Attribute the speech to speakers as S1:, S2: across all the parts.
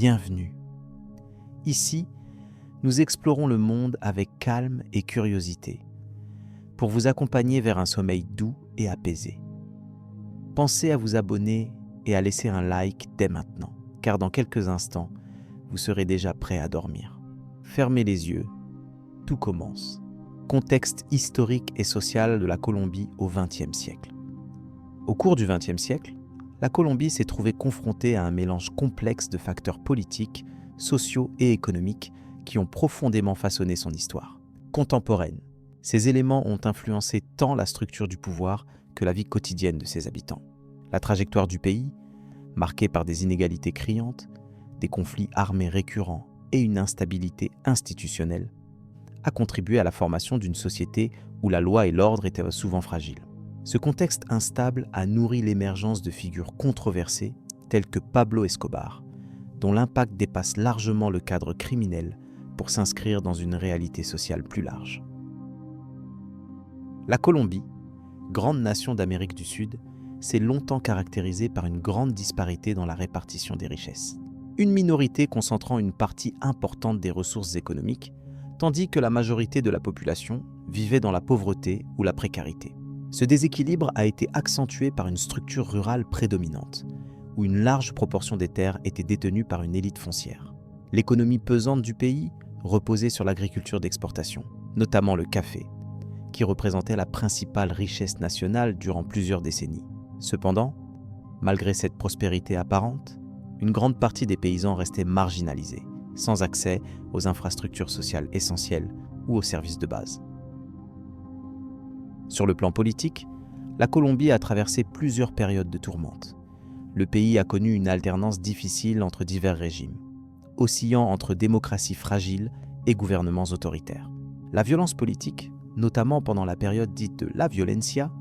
S1: bienvenue. Ici, nous explorons le monde avec calme et curiosité, pour vous accompagner vers un sommeil doux et apaisé. Pensez à vous abonner et à laisser un like dès maintenant, car dans quelques instants, vous serez déjà prêt à dormir. Fermez les yeux, tout commence. Contexte historique et social de la Colombie au XXe siècle. Au cours du XXe siècle, la Colombie s'est trouvée confrontée à un mélange complexe de facteurs politiques, sociaux et économiques qui ont profondément façonné son histoire. Contemporaine, ces éléments ont influencé tant la structure du pouvoir que la vie quotidienne de ses habitants. La trajectoire du pays, marquée par des inégalités criantes, des conflits armés récurrents et une instabilité institutionnelle, a contribué à la formation d'une société où la loi et l'ordre étaient souvent fragiles. Ce contexte instable a nourri l'émergence de figures controversées telles que Pablo Escobar, dont l'impact dépasse largement le cadre criminel pour s'inscrire dans une réalité sociale plus large. La Colombie, grande nation d'Amérique du Sud, s'est longtemps caractérisée par une grande disparité dans la répartition des richesses. Une minorité concentrant une partie importante des ressources économiques, tandis que la majorité de la population vivait dans la pauvreté ou la précarité. Ce déséquilibre a été accentué par une structure rurale prédominante, où une large proportion des terres était détenue par une élite foncière. L'économie pesante du pays reposait sur l'agriculture d'exportation, notamment le café, qui représentait la principale richesse nationale durant plusieurs décennies. Cependant, malgré cette prospérité apparente, une grande partie des paysans restait marginalisés, sans accès aux infrastructures sociales essentielles ou aux services de base. Sur le plan politique, la Colombie a traversé plusieurs périodes de tourmente. Le pays a connu une alternance difficile entre divers régimes, oscillant entre démocratie fragile et gouvernements autoritaires. La violence politique, notamment pendant la période dite de la violencia,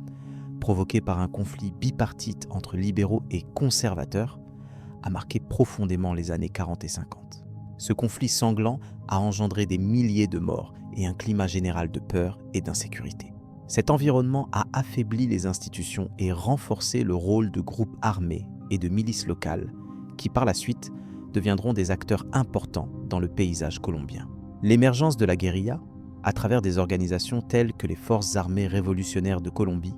S1: provoquée par un conflit bipartite entre libéraux et conservateurs, a marqué profondément les années 40 et 50. Ce conflit sanglant a engendré des milliers de morts et un climat général de peur et d'insécurité. Cet environnement a affaibli les institutions et renforcé le rôle de groupes armés et de milices locales qui, par la suite, deviendront des acteurs importants dans le paysage colombien. L'émergence de la guérilla, à travers des organisations telles que les Forces armées révolutionnaires de Colombie,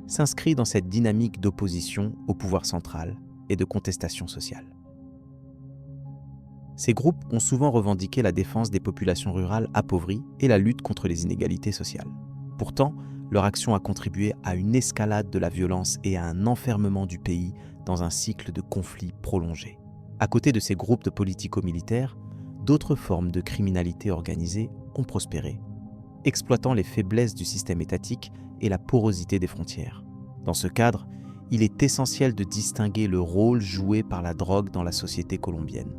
S1: s'inscrit dans cette dynamique d'opposition au pouvoir central et de contestation sociale. Ces groupes ont souvent revendiqué la défense des populations rurales appauvries et la lutte contre les inégalités sociales. Pourtant, leur action a contribué à une escalade de la violence et à un enfermement du pays dans un cycle de conflits prolongés. À côté de ces groupes de politico-militaires, d'autres formes de criminalité organisée ont prospéré, exploitant les faiblesses du système étatique et la porosité des frontières. Dans ce cadre, il est essentiel de distinguer le rôle joué par la drogue dans la société colombienne.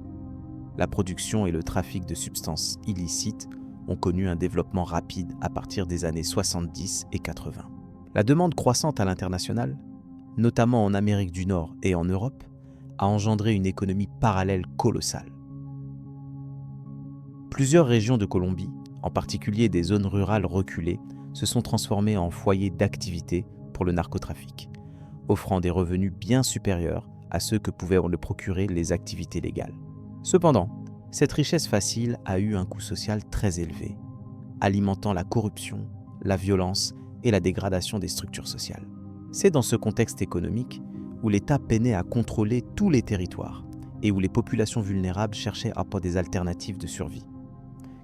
S1: La production et le trafic de substances illicites ont connu un développement rapide à partir des années 70 et 80. La demande croissante à l'international, notamment en Amérique du Nord et en Europe, a engendré une économie parallèle colossale. Plusieurs régions de Colombie, en particulier des zones rurales reculées, se sont transformées en foyers d'activité pour le narcotrafic, offrant des revenus bien supérieurs à ceux que pouvaient le procurer les activités légales. Cependant, cette richesse facile a eu un coût social très élevé, alimentant la corruption, la violence et la dégradation des structures sociales. C'est dans ce contexte économique où l'État peinait à contrôler tous les territoires et où les populations vulnérables cherchaient à apporter des alternatives de survie,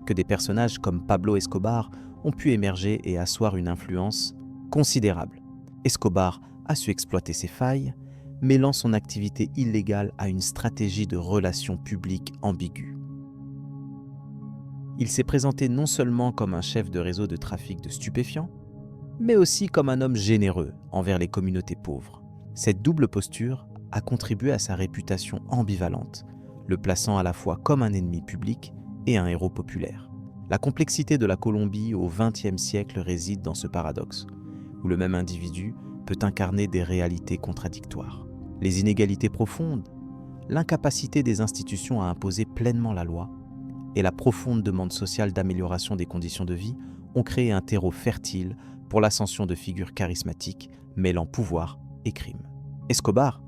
S1: que des personnages comme Pablo Escobar ont pu émerger et asseoir une influence considérable. Escobar a su exploiter ses failles, mêlant son activité illégale à une stratégie de relations publiques ambiguë. Il s'est présenté non seulement comme un chef de réseau de trafic de stupéfiants, mais aussi comme un homme généreux envers les communautés pauvres. Cette double posture a contribué à sa réputation ambivalente, le plaçant à la fois comme un ennemi public et un héros populaire. La complexité de la Colombie au XXe siècle réside dans ce paradoxe, où le même individu peut incarner des réalités contradictoires. Les inégalités profondes, l'incapacité des institutions à imposer pleinement la loi et la profonde demande sociale d'amélioration des conditions de vie ont créé un terreau fertile pour l'ascension de figures charismatiques mêlant pouvoir et crime. Escobar,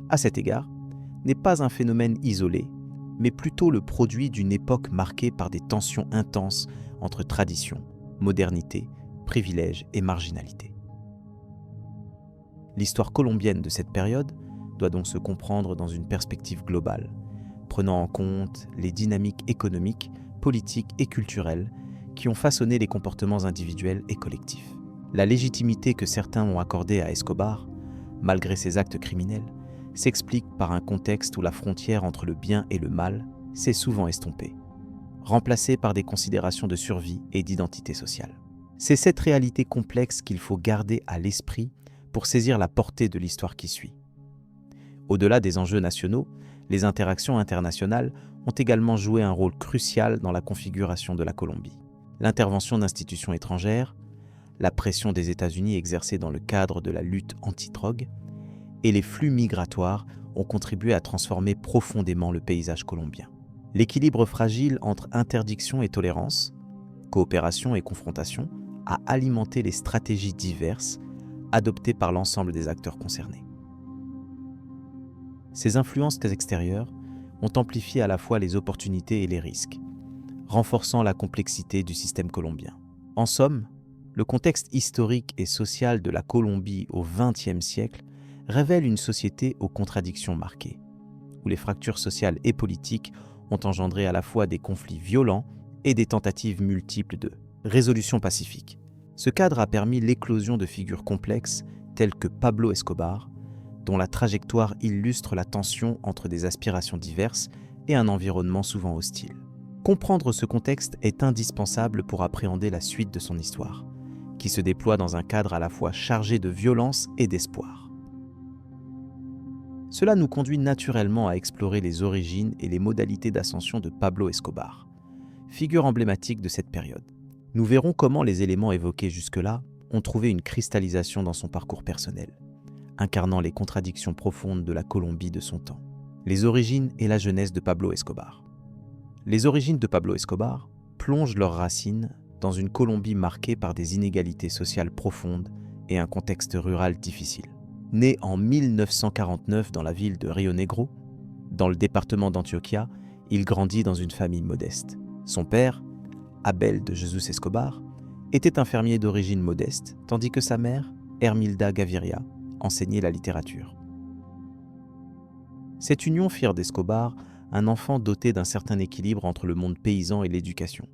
S1: à cet égard, n'est pas un phénomène isolé, mais plutôt le produit d'une époque marquée par des tensions intenses entre tradition, modernité, privilèges et marginalité. L'histoire colombienne de cette période doit donc se comprendre dans une perspective globale, prenant en compte les dynamiques économiques, politiques et culturelles qui ont façonné les comportements individuels et collectifs. La légitimité que certains ont accordée à Escobar, malgré ses actes criminels, s'explique par un contexte où la frontière entre le bien et le mal s'est souvent estompée, remplacée par des considérations de survie et d'identité sociale. C'est cette réalité complexe qu'il faut garder à l'esprit pour saisir la portée de l'histoire qui suit. Au-delà des enjeux nationaux, les interactions internationales ont également joué un rôle crucial dans la configuration de la Colombie. L'intervention d'institutions étrangères, la pression des États-Unis exercée dans le cadre de la lutte anti-drogue et les flux migratoires ont contribué à transformer profondément le paysage colombien. L'équilibre fragile entre interdiction et tolérance, coopération et confrontation, a alimenté les stratégies diverses adoptées par l'ensemble des acteurs concernés. Ces influences extérieures ont amplifié à la fois les opportunités et les risques, renforçant la complexité du système colombien. En somme, le contexte historique et social de la Colombie au XXe siècle révèle une société aux contradictions marquées, où les fractures sociales et politiques ont engendré à la fois des conflits violents et des tentatives multiples de résolution pacifique. Ce cadre a permis l'éclosion de figures complexes telles que Pablo Escobar, dont la trajectoire illustre la tension entre des aspirations diverses et un environnement souvent hostile. Comprendre ce contexte est indispensable pour appréhender la suite de son histoire, qui se déploie dans un cadre à la fois chargé de violence et d'espoir. Cela nous conduit naturellement à explorer les origines et les modalités d'ascension de Pablo Escobar, figure emblématique de cette période. Nous verrons comment les éléments évoqués jusque-là ont trouvé une cristallisation dans son parcours personnel, incarnant les contradictions profondes de la Colombie de son temps. Les origines et la jeunesse de Pablo Escobar. Les origines de Pablo Escobar plongent leurs racines dans une Colombie marquée par des inégalités sociales profondes et un contexte rural difficile. Né en 1949 dans la ville de Río Negro, dans le département d'Antioquia, il grandit dans une famille modeste. Son père, Abel de Jesús Escobar, était un fermier d'origine modeste, tandis que sa mère, Hermilda Gaviria, enseignait la littérature. Cette union fit d'Escobar un enfant doté d'un certain équilibre entre le monde paysan et l'éducation,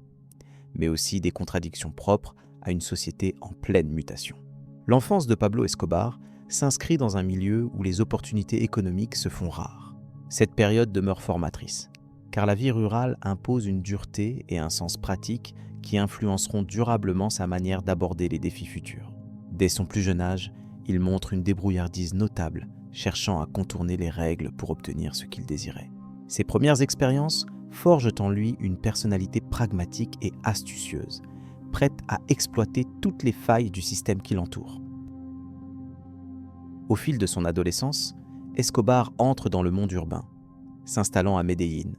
S1: mais aussi des contradictions propres à une société en pleine mutation. L'enfance de Pablo Escobar s'inscrit dans un milieu où les opportunités économiques se font rares. Cette période demeure formatrice, car la vie rurale impose une dureté et un sens pratique qui influenceront durablement sa manière d'aborder les défis futurs. Dès son plus jeune âge, il montre une débrouillardise notable, cherchant à contourner les règles pour obtenir ce qu'il désirait. Ses premières expériences forgent en lui une personnalité pragmatique et astucieuse, prête à exploiter toutes les failles du système qui l'entoure. Au fil de son adolescence, Escobar entre dans le monde urbain, s'installant à Medellín,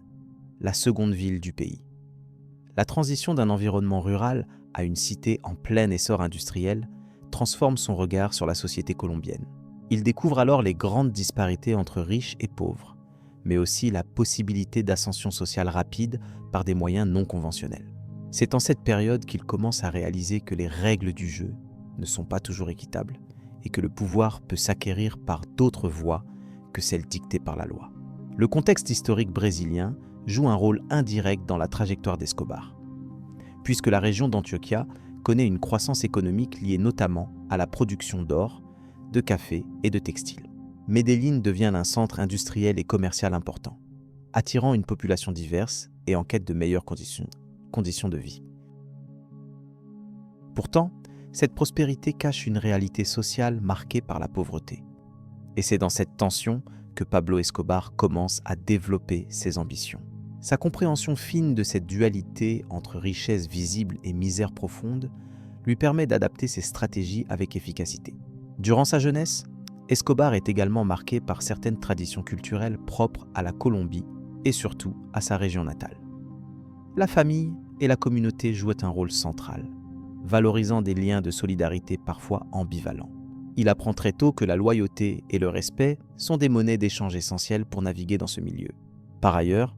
S1: la seconde ville du pays. La transition d'un environnement rural à une cité en plein essor industriel transforme son regard sur la société colombienne. Il découvre alors les grandes disparités entre riches et pauvres, mais aussi la possibilité d'ascension sociale rapide par des moyens non conventionnels. C'est en cette période qu'il commence à réaliser que les règles du jeu ne sont pas toujours équitables et que le pouvoir peut s'acquérir par d'autres voies que celles dictées par la loi. Le contexte historique brésilien joue un rôle indirect dans la trajectoire d'Escobar, puisque la région d'Antioquia connaît une croissance économique liée notamment à la production d'or, de café et de textiles. Medellín devient un centre industriel et commercial important, attirant une population diverse et en quête de meilleures conditions de vie. Pourtant, cette prospérité cache une réalité sociale marquée par la pauvreté. Et c'est dans cette tension que Pablo Escobar commence à développer ses ambitions. Sa compréhension fine de cette dualité entre richesse visible et misère profonde lui permet d'adapter ses stratégies avec efficacité. Durant sa jeunesse, Escobar est également marqué par certaines traditions culturelles propres à la Colombie et surtout à sa région natale. La famille et la communauté jouent un rôle central, valorisant des liens de solidarité parfois ambivalents. Il apprend très tôt que la loyauté et le respect sont des monnaies d'échange essentielles pour naviguer dans ce milieu. Par ailleurs,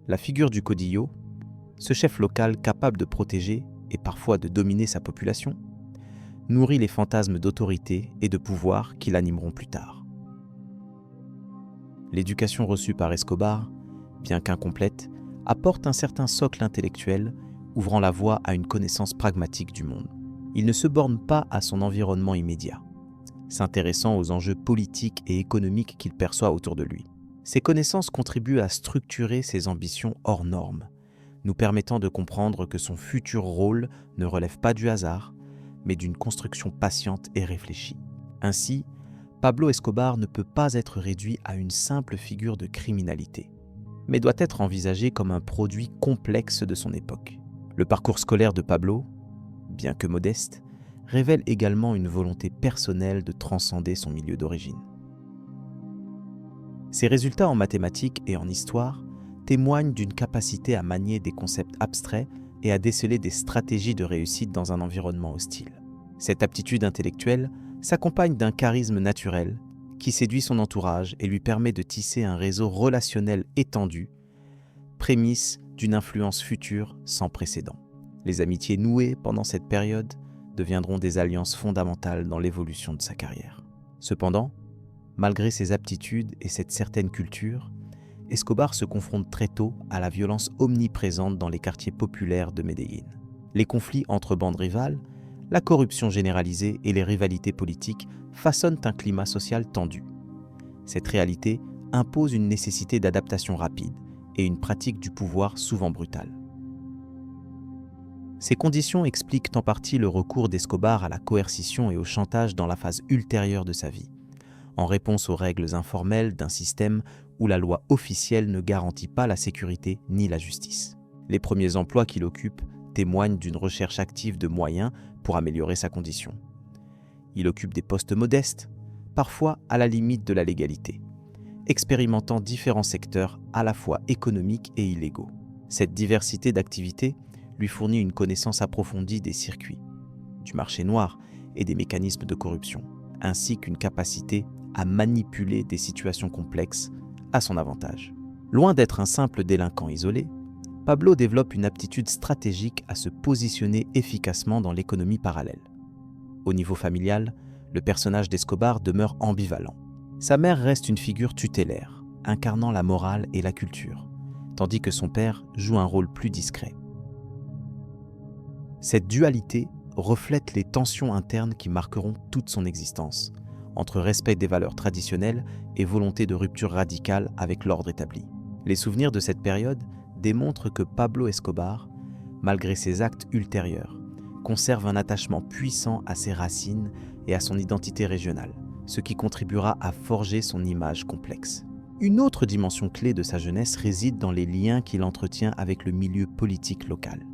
S1: La figure du caudillo, ce chef local capable de protéger et parfois de dominer sa population, nourrit les fantasmes d'autorité et de pouvoir qui l'animeront plus tard. L'éducation reçue par Escobar, bien qu'incomplète, apporte un certain socle intellectuel ouvrant la voie à une connaissance pragmatique du monde. Il ne se borne pas à son environnement immédiat, s'intéressant aux enjeux politiques et économiques qu'il perçoit autour de lui. Ces connaissances contribuent à structurer ses ambitions hors normes, nous permettant de comprendre que son futur rôle ne relève pas du hasard, mais d'une construction patiente et réfléchie. Ainsi, Pablo Escobar ne peut pas être réduit à une simple figure de criminalité, mais doit être envisagé comme un produit complexe de son époque. Le parcours scolaire de Pablo, bien que modeste, révèle également une volonté personnelle de transcender son milieu d'origine. Ses résultats en mathématiques et en histoire témoignent d'une capacité à manier des concepts abstraits et à déceler des stratégies de réussite dans un environnement hostile. Cette aptitude intellectuelle s'accompagne d'un charisme naturel qui séduit son entourage et lui permet de tisser un réseau relationnel étendu, prémisse d'une influence future sans précédent. Les amitiés nouées pendant cette période deviendront des alliances fondamentales dans l'évolution de sa carrière. Cependant, malgré ses aptitudes et cette certaine culture, Escobar se confronte très tôt à la violence omniprésente dans les quartiers populaires de Medellín. Les conflits entre bandes rivales, la corruption généralisée et les rivalités politiques façonnent un climat social tendu. Cette réalité impose une nécessité d'adaptation rapide et une pratique du pouvoir souvent brutale. Ces conditions expliquent en partie le recours d'Escobar à la coercition et au chantage dans la phase ultérieure de sa vie, en réponse aux règles informelles d'un système où la loi officielle ne garantit pas la sécurité ni la justice. Les premiers emplois qu'il occupe témoignent d'une recherche active de moyens pour améliorer sa condition. Il occupe des postes modestes, parfois à la limite de la légalité, expérimentant différents secteurs à la fois économiques et illégaux. Cette diversité d'activités lui fournit une connaissance approfondie des circuits, du marché noir et des mécanismes de corruption, ainsi qu'une capacité à manipuler des situations complexes à son avantage. Loin d'être un simple délinquant isolé, Pablo développe une aptitude stratégique à se positionner efficacement dans l'économie parallèle. Au niveau familial, le personnage d'Escobar demeure ambivalent. Sa mère reste une figure tutélaire, incarnant la morale et la culture, tandis que son père joue un rôle plus discret. Cette dualité reflète les tensions internes qui marqueront toute son existence, entre respect des valeurs traditionnelles et volonté de rupture radicale avec l'ordre établi. Les souvenirs de cette période démontrent que Pablo Escobar, malgré ses actes ultérieurs, conserve un attachement puissant à ses racines et à son identité régionale, ce qui contribuera à forger son image complexe. Une autre dimension clé de sa jeunesse réside dans les liens qu'il entretient avec le milieu politique local.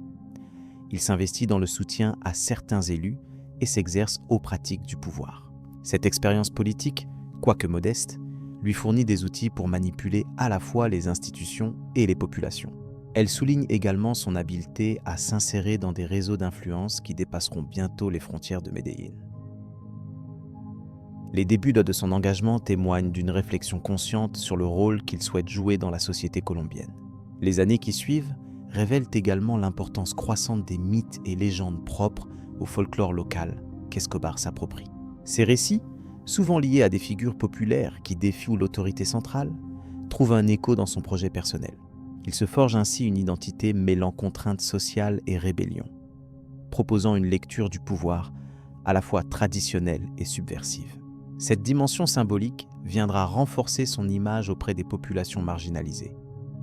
S1: Il s'investit dans le soutien à certains élus et s'exerce aux pratiques du pouvoir. Cette expérience politique, quoique modeste, lui fournit des outils pour manipuler à la fois les institutions et les populations. Elle souligne également son habileté à s'insérer dans des réseaux d'influence qui dépasseront bientôt les frontières de Medellín. Les débuts de son engagement témoignent d'une réflexion consciente sur le rôle qu'il souhaite jouer dans la société colombienne. Les années qui suivent révèlent également l'importance croissante des mythes et légendes propres au folklore local qu'Escobar s'approprie. Ces récits, souvent liés à des figures populaires qui défient l'autorité centrale, trouvent un écho dans son projet personnel. Il se forge ainsi une identité mêlant contraintes sociales et rébellion, proposant une lecture du pouvoir à la fois traditionnelle et subversive. Cette dimension symbolique viendra renforcer son image auprès des populations marginalisées,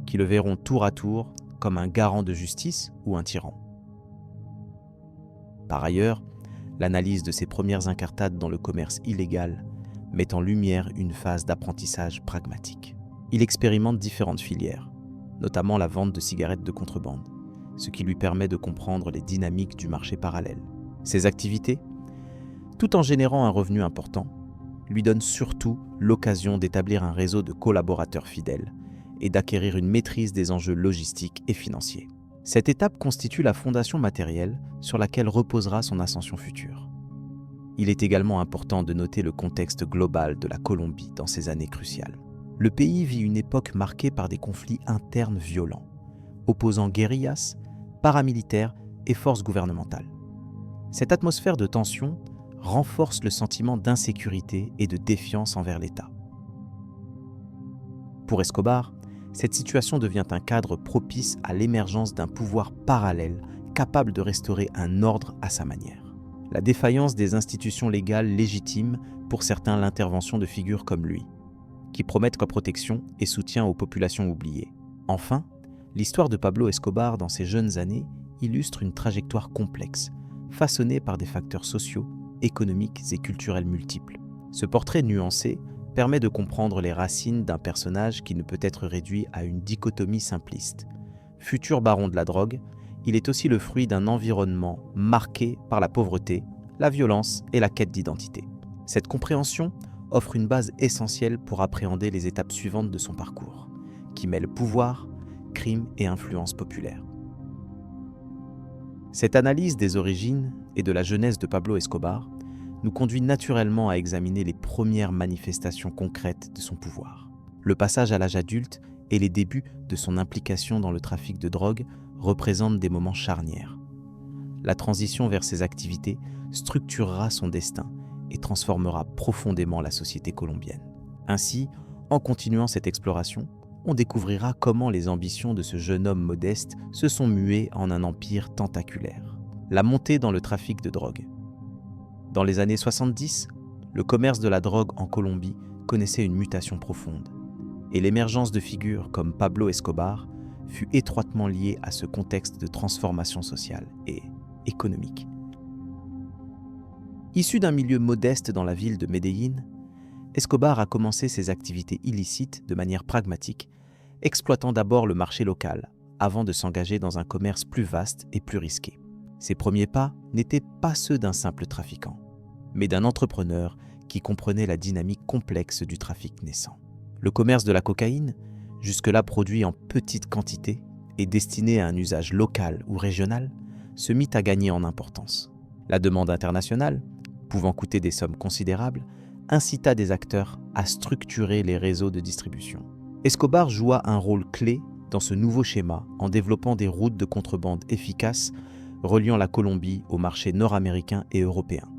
S1: qui le verront tour à tour comme un garant de justice ou un tyran. Par ailleurs, l'analyse de ses premières incartades dans le commerce illégal met en lumière une phase d'apprentissage pragmatique. Il expérimente différentes filières, notamment la vente de cigarettes de contrebande, ce qui lui permet de comprendre les dynamiques du marché parallèle. Ces activités, tout en générant un revenu important, lui donnent surtout l'occasion d'établir un réseau de collaborateurs fidèles et d'acquérir une maîtrise des enjeux logistiques et financiers. Cette étape constitue la fondation matérielle sur laquelle reposera son ascension future. Il est également important de noter le contexte global de la Colombie dans ces années cruciales. Le pays vit une époque marquée par des conflits internes violents, opposant guérillas, paramilitaires et forces gouvernementales. Cette atmosphère de tension renforce le sentiment d'insécurité et de défiance envers l'État. Pour Escobar, cette situation devient un cadre propice à l'émergence d'un pouvoir parallèle capable de restaurer un ordre à sa manière. La défaillance des institutions légales légitime pour certains l'intervention de figures comme lui, qui promettent comme protection et soutien aux populations oubliées. Enfin, l'histoire de Pablo Escobar dans ses jeunes années illustre une trajectoire complexe, façonnée par des facteurs sociaux, économiques et culturels multiples. Ce portrait nuancé permet de comprendre les racines d'un personnage qui ne peut être réduit à une dichotomie simpliste. Futur baron de la drogue, il est aussi le fruit d'un environnement marqué par la pauvreté, la violence et la quête d'identité. Cette compréhension offre une base essentielle pour appréhender les étapes suivantes de son parcours, qui mêlent pouvoir, crime et influence populaire. Cette analyse des origines et de la jeunesse de Pablo Escobar nous conduit naturellement à examiner les premières manifestations concrètes de son pouvoir. Le passage à l'âge adulte et les débuts de son implication dans le trafic de drogue représentent des moments charnières. La transition vers ces activités structurera son destin et transformera profondément la société colombienne. Ainsi, en continuant cette exploration, on découvrira comment les ambitions de ce jeune homme modeste se sont muées en un empire tentaculaire. La montée dans le trafic de drogue. Dans les années 70, le commerce de la drogue en Colombie connaissait une mutation profonde, et l'émergence de figures comme Pablo Escobar fut étroitement liée à ce contexte de transformation sociale et économique. Issu d'un milieu modeste dans la ville de Medellín, Escobar a commencé ses activités illicites de manière pragmatique, exploitant d'abord le marché local, avant de s'engager dans un commerce plus vaste et plus risqué. Ses premiers pas n'étaient pas ceux d'un simple trafiquant, mais d'un entrepreneur qui comprenait la dynamique complexe du trafic naissant. Le commerce de la cocaïne, jusque-là produit en petite quantité et destiné à un usage local ou régional, se mit à gagner en importance. La demande internationale, pouvant coûter des sommes considérables, incita des acteurs à structurer les réseaux de distribution. Escobar joua un rôle clé dans ce nouveau schéma en développant des routes de contrebande efficaces reliant la Colombie aux marchés nord-américains et européens.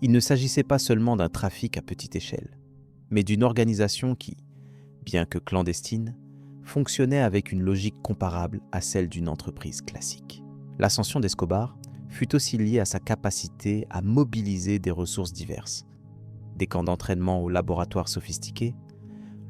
S1: Il ne s'agissait pas seulement d'un trafic à petite échelle, mais d'une organisation qui, bien que clandestine, fonctionnait avec une logique comparable à celle d'une entreprise classique. L'ascension d'Escobar fut aussi liée à sa capacité à mobiliser des ressources diverses. Des camps d'entraînement aux laboratoires sophistiqués,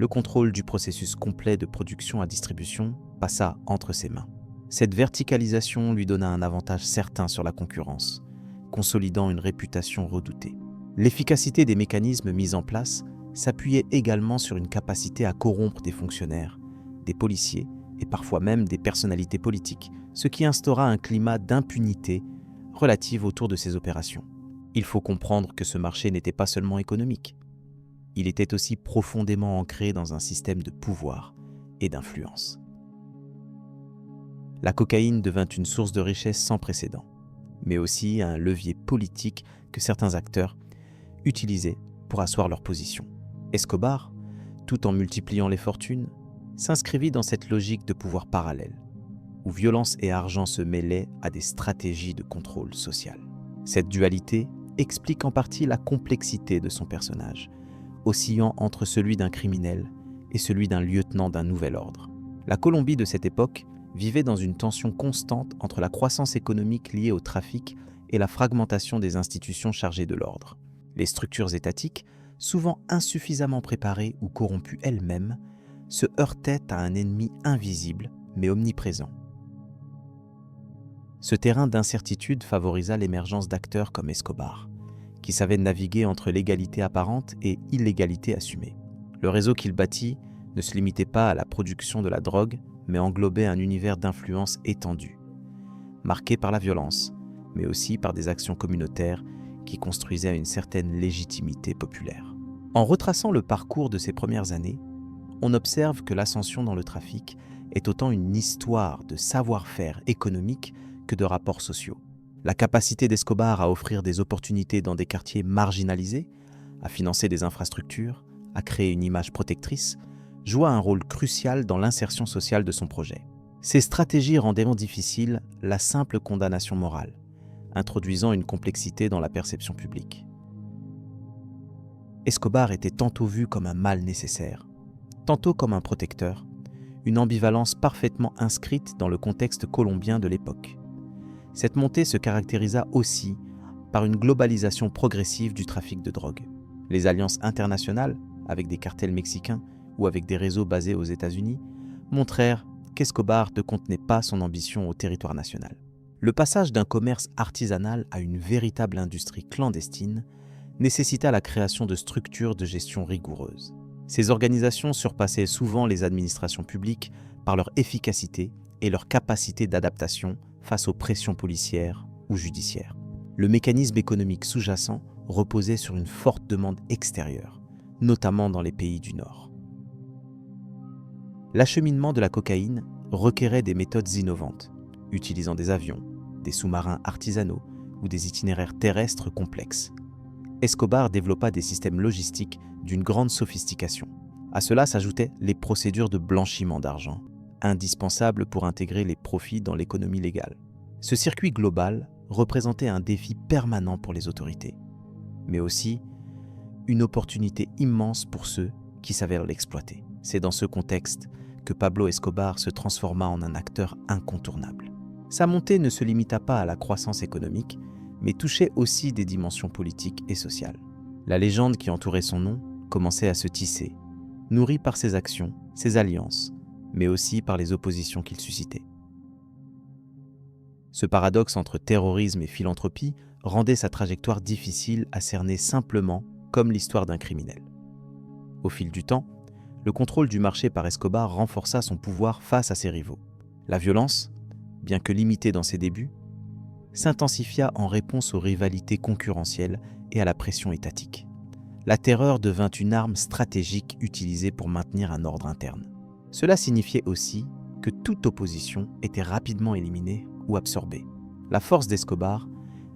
S1: le contrôle du processus complet de production à distribution passa entre ses mains. Cette verticalisation lui donna un avantage certain sur la concurrence, consolidant une réputation redoutée. L'efficacité des mécanismes mis en place s'appuyait également sur une capacité à corrompre des fonctionnaires, des policiers et parfois même des personnalités politiques, ce qui instaura un climat d'impunité relative autour de ces opérations. Il faut comprendre que ce marché n'était pas seulement économique, il était aussi profondément ancré dans un système de pouvoir et d'influence. La cocaïne devint une source de richesse sans précédent, mais aussi un levier politique que certains acteurs utilisaient pour asseoir leur position. Escobar, tout en multipliant les fortunes, s'inscrivit dans cette logique de pouvoir parallèle, où violence et argent se mêlaient à des stratégies de contrôle social. Cette dualité explique en partie la complexité de son personnage, oscillant entre celui d'un criminel et celui d'un lieutenant d'un nouvel ordre. La Colombie de cette époque vivait dans une tension constante entre la croissance économique liée au trafic et la fragmentation des institutions chargées de l'ordre. Les structures étatiques, souvent insuffisamment préparées ou corrompues elles-mêmes, se heurtaient à un ennemi invisible mais omniprésent. Ce terrain d'incertitude favorisa l'émergence d'acteurs comme Escobar, qui savaient naviguer entre légalité apparente et illégalité assumée. Le réseau qu'il bâtit ne se limitait pas à la production de la drogue, mais englobait un univers d'influence étendu, marqué par la violence, mais aussi par des actions communautaires qui construisaient une certaine légitimité populaire. En retraçant le parcours de ces premières années, on observe que l'ascension dans le trafic est autant une histoire de savoir-faire économique que de rapports sociaux. La capacité d'Escobar à offrir des opportunités dans des quartiers marginalisés, à financer des infrastructures, à créer une image protectrice, joua un rôle crucial dans l'insertion sociale de son projet. Ces stratégies rendaient difficile la simple condamnation morale, introduisant une complexité dans la perception publique. Escobar était tantôt vu comme un mal nécessaire, tantôt comme un protecteur, une ambivalence parfaitement inscrite dans le contexte colombien de l'époque. Cette montée se caractérisa aussi par une globalisation progressive du trafic de drogue. Les alliances internationales, avec des cartels mexicains ou avec des réseaux basés aux États-Unis, montrèrent qu'Escobar ne contenait pas son ambition au territoire national. Le passage d'un commerce artisanal à une véritable industrie clandestine nécessita la création de structures de gestion rigoureuses. Ces organisations surpassaient souvent les administrations publiques par leur efficacité et leur capacité d'adaptation face aux pressions policières ou judiciaires. Le mécanisme économique sous-jacent reposait sur une forte demande extérieure, notamment dans les pays du Nord. L'acheminement de la cocaïne requérait des méthodes innovantes, utilisant des avions, des sous-marins artisanaux ou des itinéraires terrestres complexes. Escobar développa des systèmes logistiques d'une grande sophistication. À cela s'ajoutaient les procédures de blanchiment d'argent, indispensables pour intégrer les profits dans l'économie légale. Ce circuit global représentait un défi permanent pour les autorités, mais aussi une opportunité immense pour ceux qui savaient l'exploiter. C'est dans ce contexte que Pablo Escobar se transforma en un acteur incontournable. Sa montée ne se limita pas à la croissance économique, mais touchait aussi des dimensions politiques et sociales. La légende qui entourait son nom commençait à se tisser, nourrie par ses actions, ses alliances, mais aussi par les oppositions qu'il suscitait. Ce paradoxe entre terrorisme et philanthropie rendait sa trajectoire difficile à cerner simplement comme l'histoire d'un criminel. Au fil du temps, le contrôle du marché par Escobar renforça son pouvoir face à ses rivaux. La violence, bien que limitée dans ses débuts, s'intensifia en réponse aux rivalités concurrentielles et à la pression étatique. La terreur devint une arme stratégique utilisée pour maintenir un ordre interne. Cela signifiait aussi que toute opposition était rapidement éliminée ou absorbée. La force d'Escobar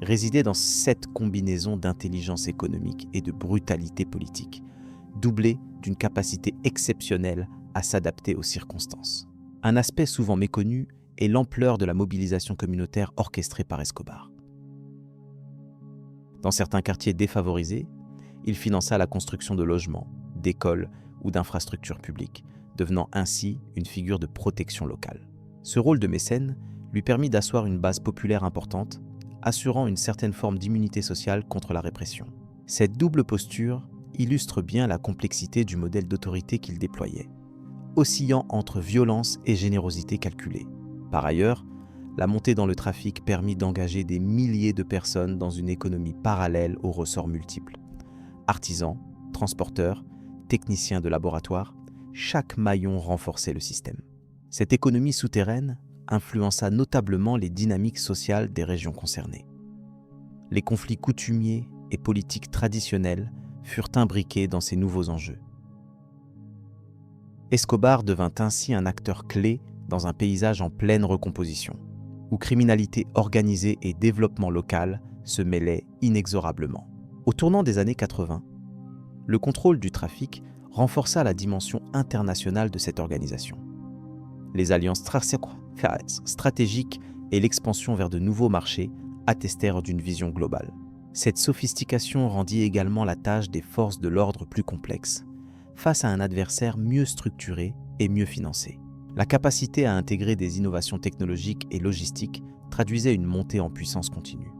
S1: résidait dans cette combinaison d'intelligence économique et de brutalité politique, doublée d'une capacité exceptionnelle à s'adapter aux circonstances. Un aspect souvent méconnu est l'ampleur de la mobilisation communautaire orchestrée par Escobar. Dans certains quartiers défavorisés, il finança la construction de logements, d'écoles ou d'infrastructures publiques, devenant ainsi une figure de protection locale. Ce rôle de mécène lui permit d'asseoir une base populaire importante, assurant une certaine forme d'immunité sociale contre la répression. Cette double posture illustre bien la complexité du modèle d'autorité qu'il déployait, oscillant entre violence et générosité calculée. Par ailleurs, la montée dans le trafic permit d'engager des milliers de personnes dans une économie parallèle aux ressorts multiples. Artisans, transporteurs, techniciens de laboratoire, chaque maillon renforçait le système. Cette économie souterraine influença notablement les dynamiques sociales des régions concernées. Les conflits coutumiers et politiques traditionnels furent imbriqués dans ces nouveaux enjeux. Escobar devint ainsi un acteur clé dans un paysage en pleine recomposition, où criminalité organisée et développement local se mêlaient inexorablement. Au tournant des années 80, le contrôle du trafic renforça la dimension internationale de cette organisation. Les alliances stratégiques et l'expansion vers de nouveaux marchés attestèrent d'une vision globale. Cette sophistication rendit également la tâche des forces de l'ordre plus complexe, face à un adversaire mieux structuré et mieux financé. La capacité à intégrer des innovations technologiques et logistiques traduisait une montée en puissance continue.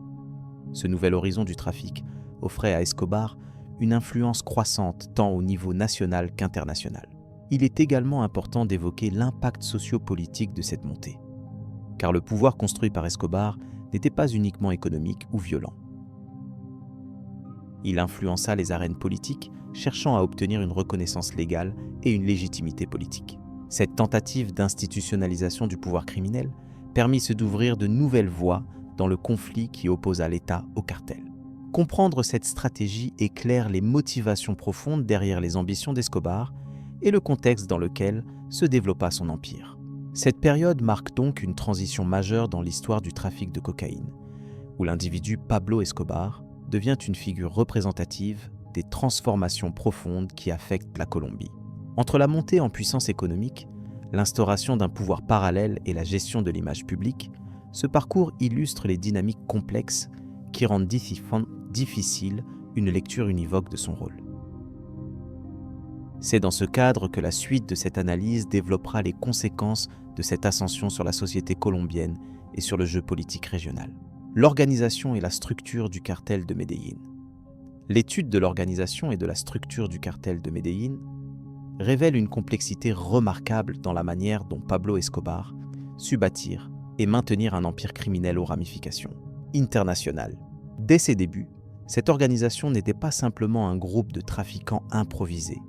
S1: Ce nouvel horizon du trafic offrait à Escobar une influence croissante tant au niveau national qu'international. Il est également important d'évoquer l'impact socio-politique de cette montée, car le pouvoir construit par Escobar n'était pas uniquement économique ou violent. Il influença les arènes politiques, cherchant à obtenir une reconnaissance légale et une légitimité politique. Cette tentative d'institutionnalisation du pouvoir criminel permit d'ouvrir de nouvelles voies dans le conflit qui opposa l'État au cartel. Comprendre cette stratégie éclaire les motivations profondes derrière les ambitions d'Escobar et le contexte dans lequel se développa son empire. Cette période marque donc une transition majeure dans l'histoire du trafic de cocaïne, où l'individu Pablo Escobar devient une figure représentative des transformations profondes qui affectent la Colombie. Entre la montée en puissance économique, l'instauration d'un pouvoir parallèle et la gestion de l'image publique, ce parcours illustre les dynamiques complexes qui rendent difficile une lecture univoque de son rôle. C'est dans ce cadre que la suite de cette analyse développera les conséquences de cette ascension sur la société colombienne et sur le jeu politique régional. L'organisation et la structure du cartel de Medellín. L'étude de l'organisation et de la structure du cartel de Medellín révèle une complexité remarquable dans la manière dont Pablo Escobar sut bâtir et maintenir un empire criminel aux ramifications internationales. Dès ses débuts, cette organisation n'était pas simplement un groupe de trafiquants improvisés,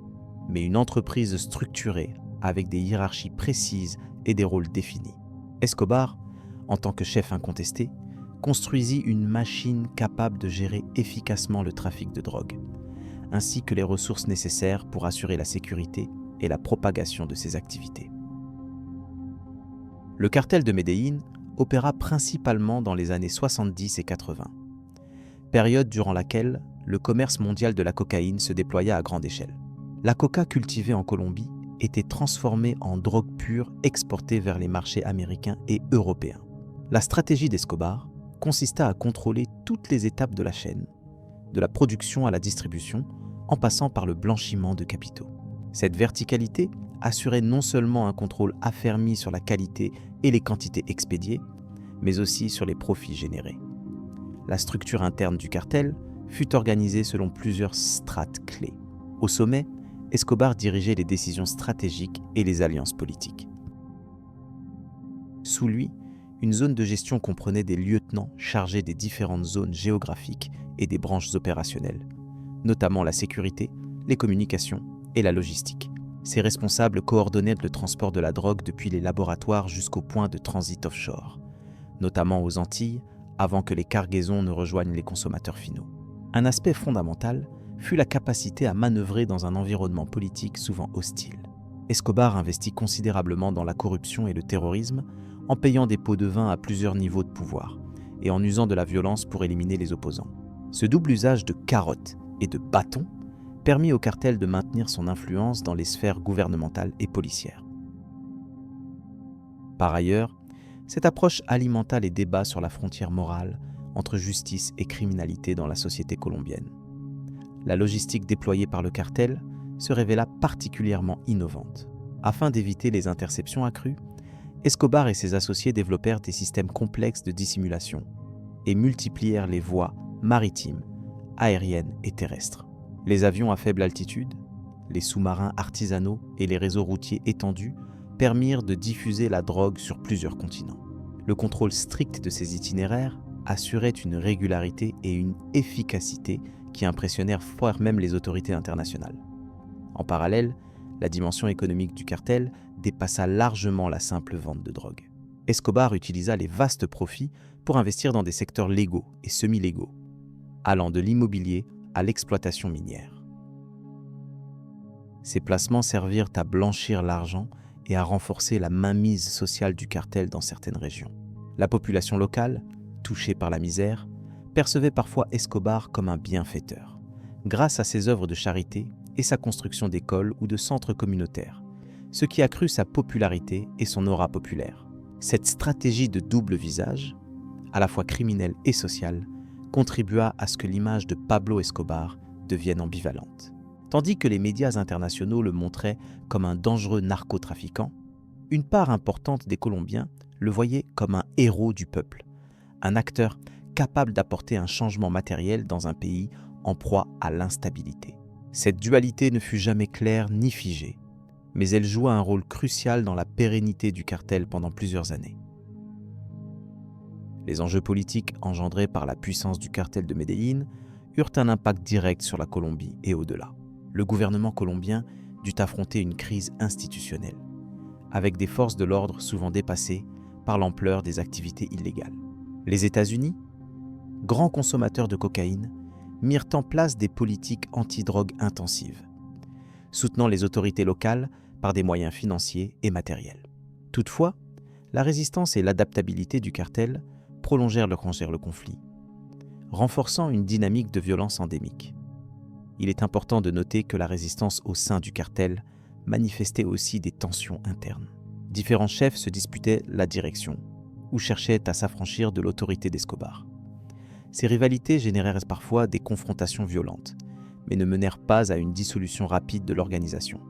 S1: mais une entreprise structurée avec des hiérarchies précises et des rôles définis. Escobar, en tant que chef incontesté, construisit une machine capable de gérer efficacement le trafic de drogue, ainsi que les ressources nécessaires pour assurer la sécurité et la propagation de ses activités. Le cartel de Medellín opéra principalement dans les années 70 et 80, période durant laquelle le commerce mondial de la cocaïne se déploya à grande échelle. La coca cultivée en Colombie était transformée en drogue pure exportée vers les marchés américains et européens. La stratégie d'Escobar consista à contrôler toutes les étapes de la chaîne, de la production à la distribution, en passant par le blanchiment de capitaux. Cette verticalité assurait non seulement un contrôle affermi sur la qualité et les quantités expédiées, mais aussi sur les profits générés. La structure interne du cartel fut organisée selon plusieurs strates clés. Au sommet, Escobar dirigeait les décisions stratégiques et les alliances politiques. Sous lui, une zone de gestion comprenait des lieutenants chargés des différentes zones géographiques et des branches opérationnelles, notamment la sécurité, les communications et la logistique. Ces responsables coordonnaient le transport de la drogue depuis les laboratoires jusqu'au point de transit offshore, notamment aux Antilles, avant que les cargaisons ne rejoignent les consommateurs finaux. Un aspect fondamental fut la capacité à manœuvrer dans un environnement politique souvent hostile. Escobar investit considérablement dans la corruption et le terrorisme, en payant des pots de vin à plusieurs niveaux de pouvoir et en usant de la violence pour éliminer les opposants. Ce double usage de carottes et de bâtons permit au cartel de maintenir son influence dans les sphères gouvernementales et policières. Par ailleurs, cette approche alimenta les débats sur la frontière morale entre justice et criminalité dans la société colombienne. La logistique déployée par le cartel se révéla particulièrement innovante. Afin d'éviter les interceptions accrues, Escobar et ses associés développèrent des systèmes complexes de dissimulation et multiplièrent les voies maritimes, aériennes et terrestres. Les avions à faible altitude, les sous-marins artisanaux et les réseaux routiers étendus permirent de diffuser la drogue sur plusieurs continents. Le contrôle strict de ces itinéraires assurait une régularité et une efficacité qui impressionnèrent fort même les autorités internationales. En parallèle, la dimension économique du cartel dépassa largement la simple vente de drogue. Escobar utilisa les vastes profits pour investir dans des secteurs légaux et semi-légaux, allant de l'immobilier à l'exploitation minière. Ces placements servirent à blanchir l'argent et à renforcer la mainmise sociale du cartel dans certaines régions. La population locale, touchée par la misère, percevait parfois Escobar comme un bienfaiteur, grâce à ses œuvres de charité et sa construction d'écoles ou de centres communautaires, ce qui accrut sa popularité et son aura populaire. Cette stratégie de double visage, à la fois criminelle et sociale, contribua à ce que l'image de Pablo Escobar devienne ambivalente. Tandis que les médias internationaux le montraient comme un dangereux narcotrafiquant, une part importante des Colombiens le voyait comme un héros du peuple, un acteur capable d'apporter un changement matériel dans un pays en proie à l'instabilité. Cette dualité ne fut jamais claire ni figée, mais elle joua un rôle crucial dans la pérennité du cartel pendant plusieurs années. Les enjeux politiques engendrés par la puissance du cartel de Medellín eurent un impact direct sur la Colombie et au-delà. Le gouvernement colombien dut affronter une crise institutionnelle, avec des forces de l'ordre souvent dépassées par l'ampleur des activités illégales. Les États-Unis, grands consommateurs de cocaïne, mirent en place des politiques anti-drogue intensives, soutenant les autorités locales par des moyens financiers et matériels. Toutefois, la résistance et l'adaptabilité du cartel prolongèrent le conflit, renforçant une dynamique de violence endémique. Il est important de noter que la résistance au sein du cartel manifestaient aussi des tensions internes. Différents chefs se disputaient la direction ou cherchaient à s'affranchir de l'autorité d'Escobar. Ces rivalités générèrent parfois des confrontations violentes, mais ne menèrent pas à une dissolution rapide de l'organisation.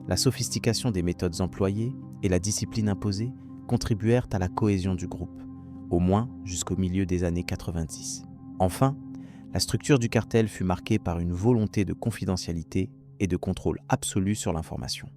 S1: La sophistication des méthodes employées et la discipline imposée contribuèrent à la cohésion du groupe, au moins jusqu'au milieu des années 90. Enfin, la structure du cartel fut marquée par une volonté de confidentialité et de contrôle absolu sur l'information.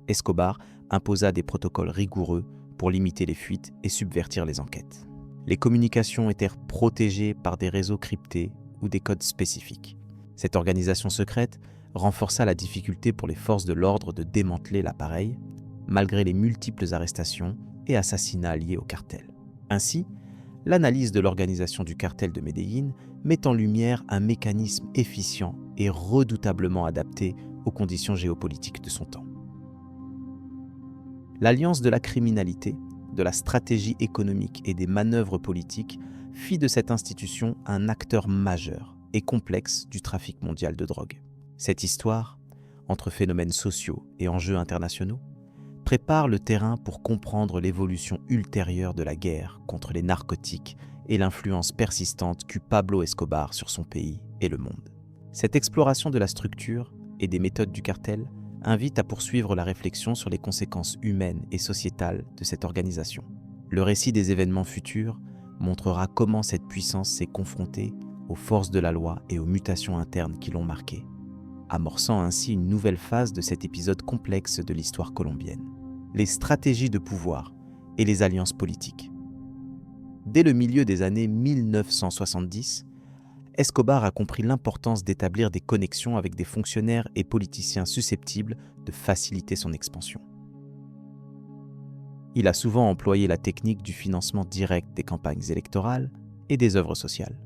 S1: Escobar imposa des protocoles rigoureux pour limiter les fuites et subvertir les enquêtes. Les communications étaient protégées par des réseaux cryptés ou des codes spécifiques. Cette organisation secrète renforça la difficulté pour les forces de l'ordre de démanteler l'appareil, malgré les multiples arrestations et assassinats liés au cartel. Ainsi, l'analyse de l'organisation du cartel de Medellín met en lumière un mécanisme efficient et redoutablement adapté aux conditions géopolitiques de son temps. L'alliance de la criminalité, de la stratégie économique et des manœuvres politiques fit de cette institution un acteur majeur et complexe du trafic mondial de drogue. Cette histoire, entre phénomènes sociaux et enjeux internationaux, prépare le terrain pour comprendre l'évolution ultérieure de la guerre contre les narcotiques et l'influence persistante qu'eut Pablo Escobar sur son pays et le monde. Cette exploration de la structure et des méthodes du cartel invite à poursuivre la réflexion sur les conséquences humaines et sociétales de cette organisation. Le récit des événements futurs montrera comment cette puissance s'est confrontée aux forces de la loi et aux mutations internes qui l'ont marquée, amorçant ainsi une nouvelle phase de cet épisode complexe de l'histoire colombienne. Les stratégies de pouvoir et les alliances politiques. Dès le milieu des années 1970, Escobar a compris l'importance d'établir des connexions avec des fonctionnaires et politiciens susceptibles de faciliter son expansion. Il a souvent employé la technique du financement direct des campagnes électorales et des œuvres sociales,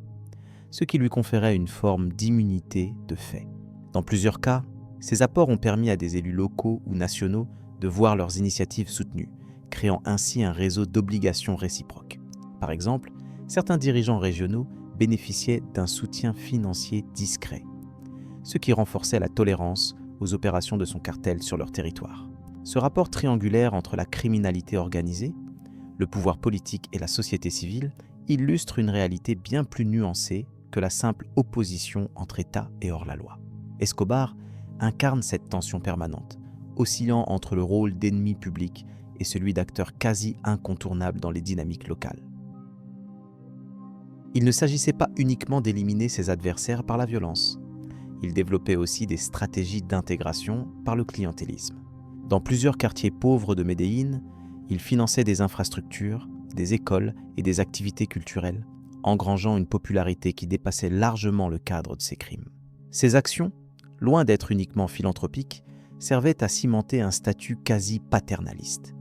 S1: ce qui lui conférait une forme d'immunité de fait. Dans plusieurs cas, ces apports ont permis à des élus locaux ou nationaux de voir leurs initiatives soutenues, créant ainsi un réseau d'obligations réciproques. Par exemple, certains dirigeants régionaux bénéficiaient d'un soutien financier discret, ce qui renforçait la tolérance aux opérations de son cartel sur leur territoire. Ce rapport triangulaire entre la criminalité organisée, le pouvoir politique et la société civile illustre une réalité bien plus nuancée que la simple opposition entre État et hors-la-loi. Escobar incarne cette tension permanente, oscillant entre le rôle d'ennemi public et celui d'acteur quasi incontournable dans les dynamiques locales. Il ne s'agissait pas uniquement d'éliminer ses adversaires par la violence. Il développait aussi des stratégies d'intégration par le clientélisme. Dans plusieurs quartiers pauvres de Medellín, il finançait des infrastructures, des écoles et des activités culturelles, engrangeant une popularité qui dépassait largement le cadre de ses crimes. Ces actions, loin d'être uniquement philanthropiques, servaient à cimenter un statut quasi paternaliste.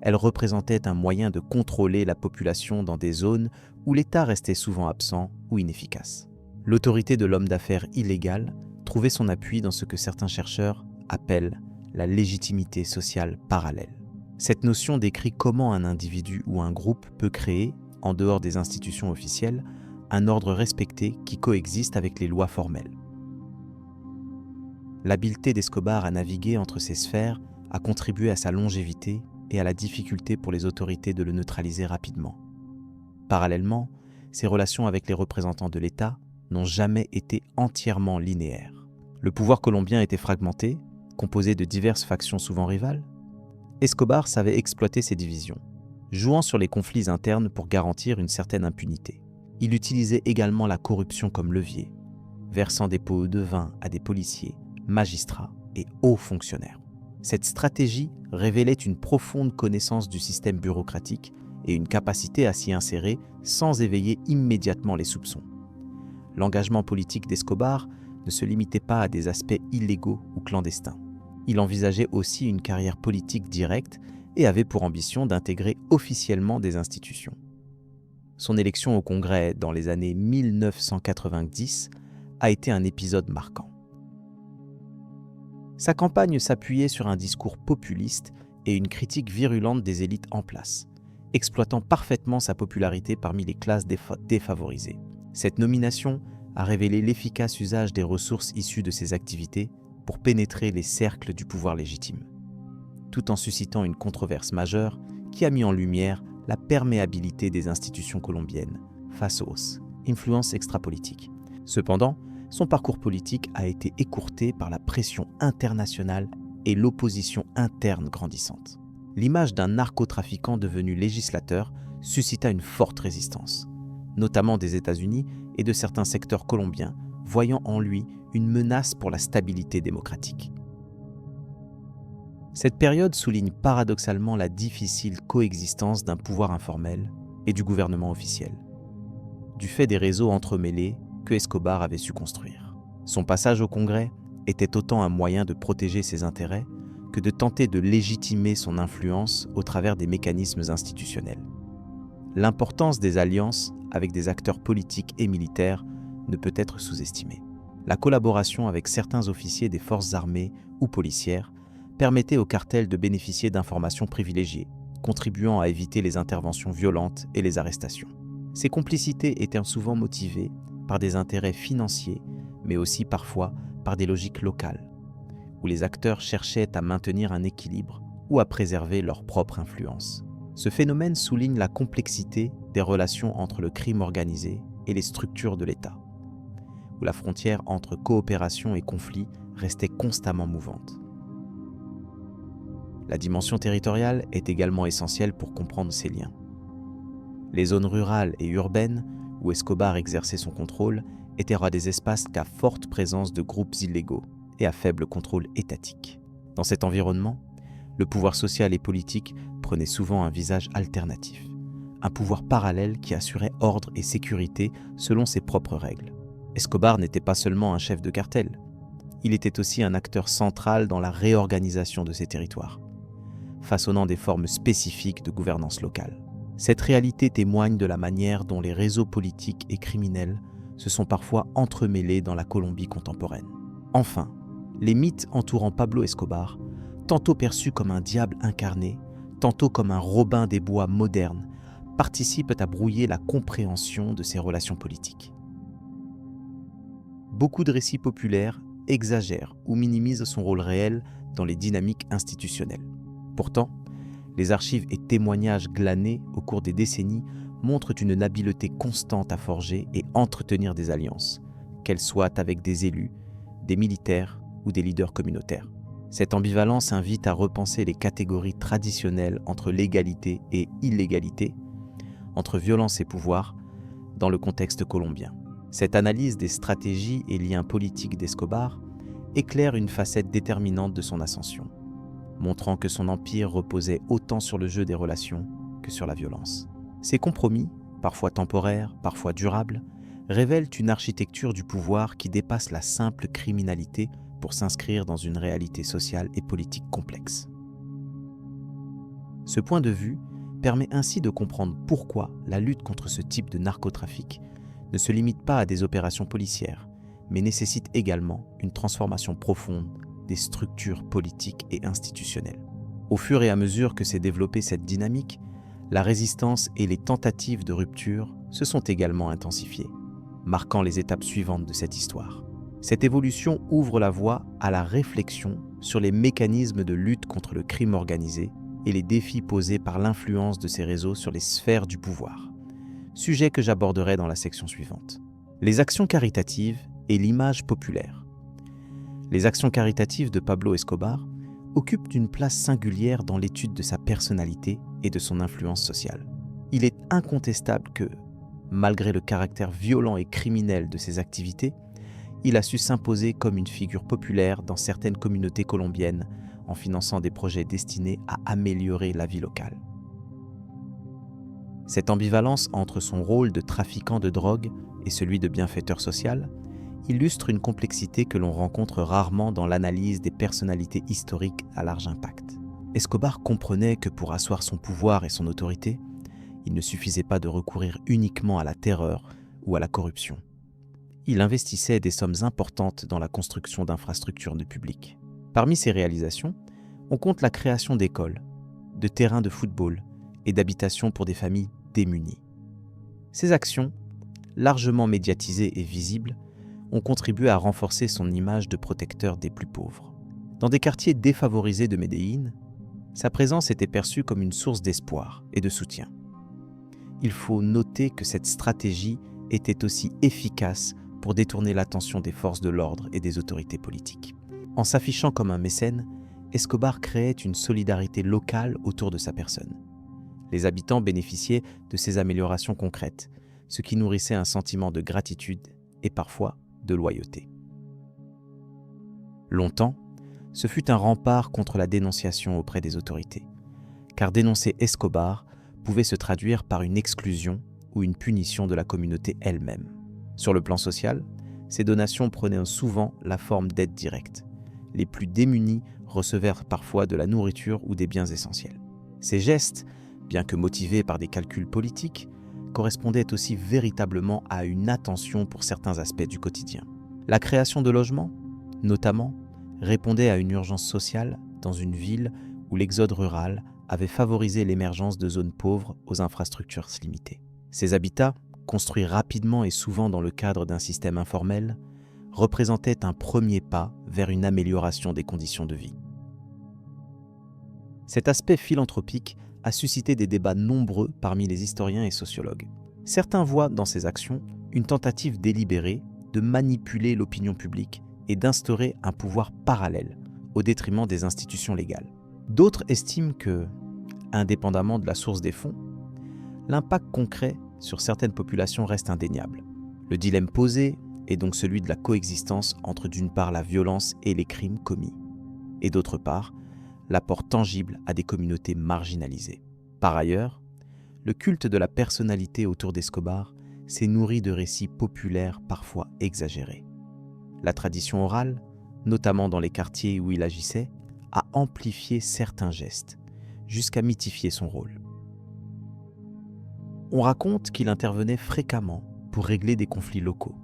S1: Elles représentaient un moyen de contrôler la population dans des zones où l'État restait souvent absent ou inefficace. L'autorité de l'homme d'affaires illégal trouvait son appui dans ce que certains chercheurs appellent la légitimité sociale parallèle. Cette notion décrit comment un individu ou un groupe peut créer, en dehors des institutions officielles, un ordre respecté qui coexiste avec les lois formelles. L'habileté d'Escobar à naviguer entre ces sphères a contribué à sa longévité et à la difficulté pour les autorités de le neutraliser rapidement. Parallèlement, ses relations avec les représentants de l'État n'ont jamais été entièrement linéaires. Le pouvoir colombien était fragmenté, composé de diverses factions souvent rivales. Escobar savait exploiter ces divisions, jouant sur les conflits internes pour garantir une certaine impunité. Il utilisait également la corruption comme levier, versant des pots de vin à des policiers, magistrats et hauts fonctionnaires. Cette stratégie révélait une profonde connaissance du système bureaucratique et une capacité à s'y insérer sans éveiller immédiatement les soupçons. L'engagement politique d'Escobar ne se limitait pas à des aspects illégaux ou clandestins. Il envisageait aussi une carrière politique directe et avait pour ambition d'intégrer officiellement des institutions. Son élection au Congrès dans les années 1990 a été un épisode marquant. Sa campagne s'appuyait sur un discours populiste et une critique virulente des élites en place, exploitant parfaitement sa popularité parmi les classes défavorisées. Cette nomination a révélé l'efficace usage des ressources issues de ses activités pour pénétrer les cercles du pouvoir légitime, tout en suscitant une controverse majeure qui a mis en lumière la perméabilité des institutions colombiennes face aux influences extrapolitiques. Cependant, son parcours politique a été écourté par la pression internationale et l'opposition interne grandissante. L'image d'un narcotrafiquant devenu législateur suscita une forte résistance, notamment des États-Unis et de certains secteurs colombiens, voyant en lui une menace pour la stabilité démocratique. Cette période souligne paradoxalement la difficile coexistence d'un pouvoir informel et du gouvernement officiel, du fait des réseaux entremêlés que Escobar avait su construire. Son passage au Congrès était autant un moyen de protéger ses intérêts que de tenter de légitimer son influence au travers des mécanismes institutionnels. L'importance des alliances avec des acteurs politiques et militaires ne peut être sous-estimée. La collaboration avec certains officiers des forces armées ou policières permettait au cartel de bénéficier d'informations privilégiées, contribuant à éviter les interventions violentes et les arrestations. Ces complicités étaient souvent motivées par des intérêts financiers, mais aussi parfois par des logiques locales, où les acteurs cherchaient à maintenir un équilibre ou à préserver leur propre influence. Ce phénomène souligne la complexité des relations entre le crime organisé et les structures de l'État, où la frontière entre coopération et conflit restait constamment mouvante. La dimension territoriale est également essentielle pour comprendre ces liens. Les zones rurales et urbaines où Escobar exerçait son contrôle étaient des espaces à forte présence de groupes illégaux et à faible contrôle étatique. Dans cet environnement, le pouvoir social et politique prenait souvent un visage alternatif, un pouvoir parallèle qui assurait ordre et sécurité selon ses propres règles. Escobar n'était pas seulement un chef de cartel, il était aussi un acteur central dans la réorganisation de ces territoires, façonnant des formes spécifiques de gouvernance locale. Cette réalité témoigne de la manière dont les réseaux politiques et criminels se sont parfois entremêlés dans la Colombie contemporaine. Enfin, les mythes entourant Pablo Escobar, tantôt perçus comme un diable incarné, tantôt comme un Robin des Bois moderne, participent à brouiller la compréhension de ses relations politiques. Beaucoup de récits populaires exagèrent ou minimisent son rôle réel dans les dynamiques institutionnelles. Pourtant, les archives et témoignages glanés au cours des décennies montrent une habileté constante à forger et entretenir des alliances, qu'elles soient avec des élus, des militaires ou des leaders communautaires. Cette ambivalence invite à repenser les catégories traditionnelles entre légalité et illégalité, entre violence et pouvoir, dans le contexte colombien. Cette analyse des stratégies et liens politiques d'Escobar éclaire une facette déterminante de son ascension, montrant que son empire reposait autant sur le jeu des relations que sur la violence. Ces compromis, parfois temporaires, parfois durables, révèlent une architecture du pouvoir qui dépasse la simple criminalité pour s'inscrire dans une réalité sociale et politique complexe. Ce point de vue permet ainsi de comprendre pourquoi la lutte contre ce type de narcotrafic ne se limite pas à des opérations policières, mais nécessite également une transformation profonde des structures politiques et institutionnelles. Au fur et à mesure que s'est développée cette dynamique, la résistance et les tentatives de rupture se sont également intensifiées, marquant les étapes suivantes de cette histoire. Cette évolution ouvre la voie à la réflexion sur les mécanismes de lutte contre le crime organisé et les défis posés par l'influence de ces réseaux sur les sphères du pouvoir, sujet que j'aborderai dans la section suivante. Les actions caritatives et l'image populaire. Les actions caritatives de Pablo Escobar occupent une place singulière dans l'étude de sa personnalité et de son influence sociale. Il est incontestable que, malgré le caractère violent et criminel de ses activités, il a su s'imposer comme une figure populaire dans certaines communautés colombiennes en finançant des projets destinés à améliorer la vie locale. Cette ambivalence entre son rôle de trafiquant de drogue et celui de bienfaiteur social illustre une complexité que l'on rencontre rarement dans l'analyse des personnalités historiques à large impact. Escobar comprenait que pour asseoir son pouvoir et son autorité, il ne suffisait pas de recourir uniquement à la terreur ou à la corruption. Il investissait des sommes importantes dans la construction d'infrastructures publiques. Parmi ses réalisations, on compte la création d'écoles, de terrains de football et d'habitations pour des familles démunies. Ces actions, largement médiatisées et visibles, ont contribué à renforcer son image de protecteur des plus pauvres. Dans des quartiers défavorisés de Médellín, sa présence était perçue comme une source d'espoir et de soutien. Il faut noter que cette stratégie était aussi efficace pour détourner l'attention des forces de l'ordre et des autorités politiques. En s'affichant comme un mécène, Escobar créait une solidarité locale autour de sa personne. Les habitants bénéficiaient de ces améliorations concrètes, ce qui nourrissait un sentiment de gratitude et parfois de loyauté. Longtemps, ce fut un rempart contre la dénonciation auprès des autorités, car dénoncer Escobar pouvait se traduire par une exclusion ou une punition de la communauté elle-même. Sur le plan social, ces donations prenaient souvent la forme d'aides directes. Les plus démunis recevaient parfois de la nourriture ou des biens essentiels. Ces gestes, bien que motivés par des calculs politiques, correspondaient aussi véritablement à une attention pour certains aspects du quotidien. La création de logements, notamment, répondait à une urgence sociale dans une ville où l'exode rural avait favorisé l'émergence de zones pauvres aux infrastructures limitées. Ces habitats, construits rapidement et souvent dans le cadre d'un système informel, représentaient un premier pas vers une amélioration des conditions de vie. Cet aspect philanthropique a suscité des débats nombreux parmi les historiens et sociologues. Certains voient dans ces actions une tentative délibérée de manipuler l'opinion publique et d'instaurer un pouvoir parallèle au détriment des institutions légales. D'autres estiment que, indépendamment de la source des fonds, l'impact concret sur certaines populations reste indéniable. Le dilemme posé est donc celui de la coexistence entre d'une part la violence et les crimes commis, et d'autre part l'apport tangible à des communautés marginalisées. Par ailleurs, le culte de la personnalité autour d'Escobar s'est nourri de récits populaires parfois exagérés. La tradition orale, notamment dans les quartiers où il agissait, a amplifié certains gestes, jusqu'à mythifier son rôle. On raconte qu'il intervenait fréquemment pour régler des conflits locaux,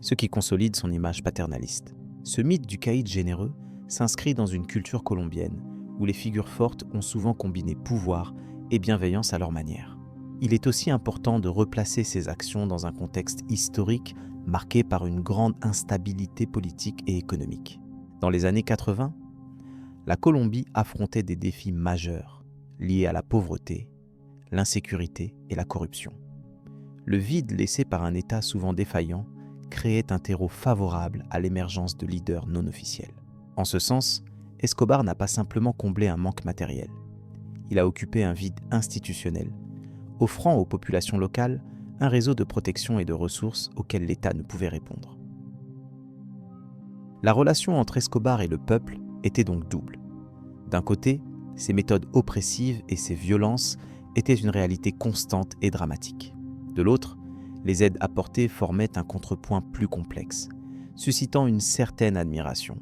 S1: ce qui consolide son image paternaliste. Ce mythe du caïd généreux s'inscrit dans une culture colombienne où les figures fortes ont souvent combiné pouvoir et bienveillance à leur manière. Il est aussi important de replacer ces actions dans un contexte historique marqué par une grande instabilité politique et économique. Dans les années 80, la Colombie affrontait des défis majeurs liés à la pauvreté, l'insécurité et la corruption. Le vide laissé par un État souvent défaillant créait un terreau favorable à l'émergence de leaders non officiels. En ce sens, Escobar n'a pas simplement comblé un manque matériel. Il a occupé un vide institutionnel, offrant aux populations locales un réseau de protection et de ressources auxquels l'État ne pouvait répondre. La relation entre Escobar et le peuple était donc double. D'un côté, ses méthodes oppressives et ses violences étaient une réalité constante et dramatique. De l'autre, les aides apportées formaient un contrepoint plus complexe, suscitant une certaine admiration,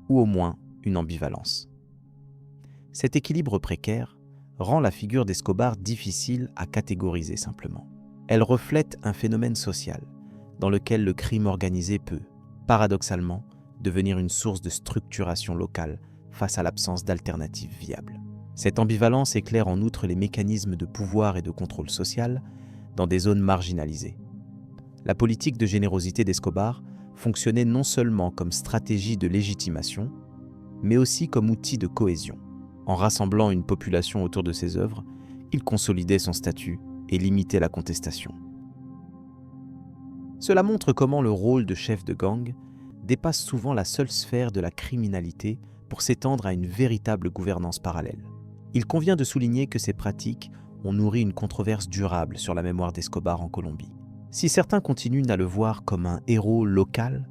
S1: ou au moins une ambivalence. Cet équilibre précaire rend la figure d'Escobar difficile à catégoriser simplement. Elle reflète un phénomène social dans lequel le crime organisé peut, paradoxalement, devenir une source de structuration locale face à l'absence d'alternatives viables. Cette ambivalence éclaire en outre les mécanismes de pouvoir et de contrôle social dans des zones marginalisées. La politique de générosité d'Escobar fonctionnait non seulement comme stratégie de légitimation, mais aussi comme outil de cohésion. En rassemblant une population autour de ses œuvres, il consolidait son statut et limitait la contestation. Cela montre comment le rôle de chef de gang dépasse souvent la seule sphère de la criminalité pour s'étendre à une véritable gouvernance parallèle. Il convient de souligner que ces pratiques ont nourri une controverse durable sur la mémoire d'Escobar en Colombie. Si certains continuent à le voir comme un héros local,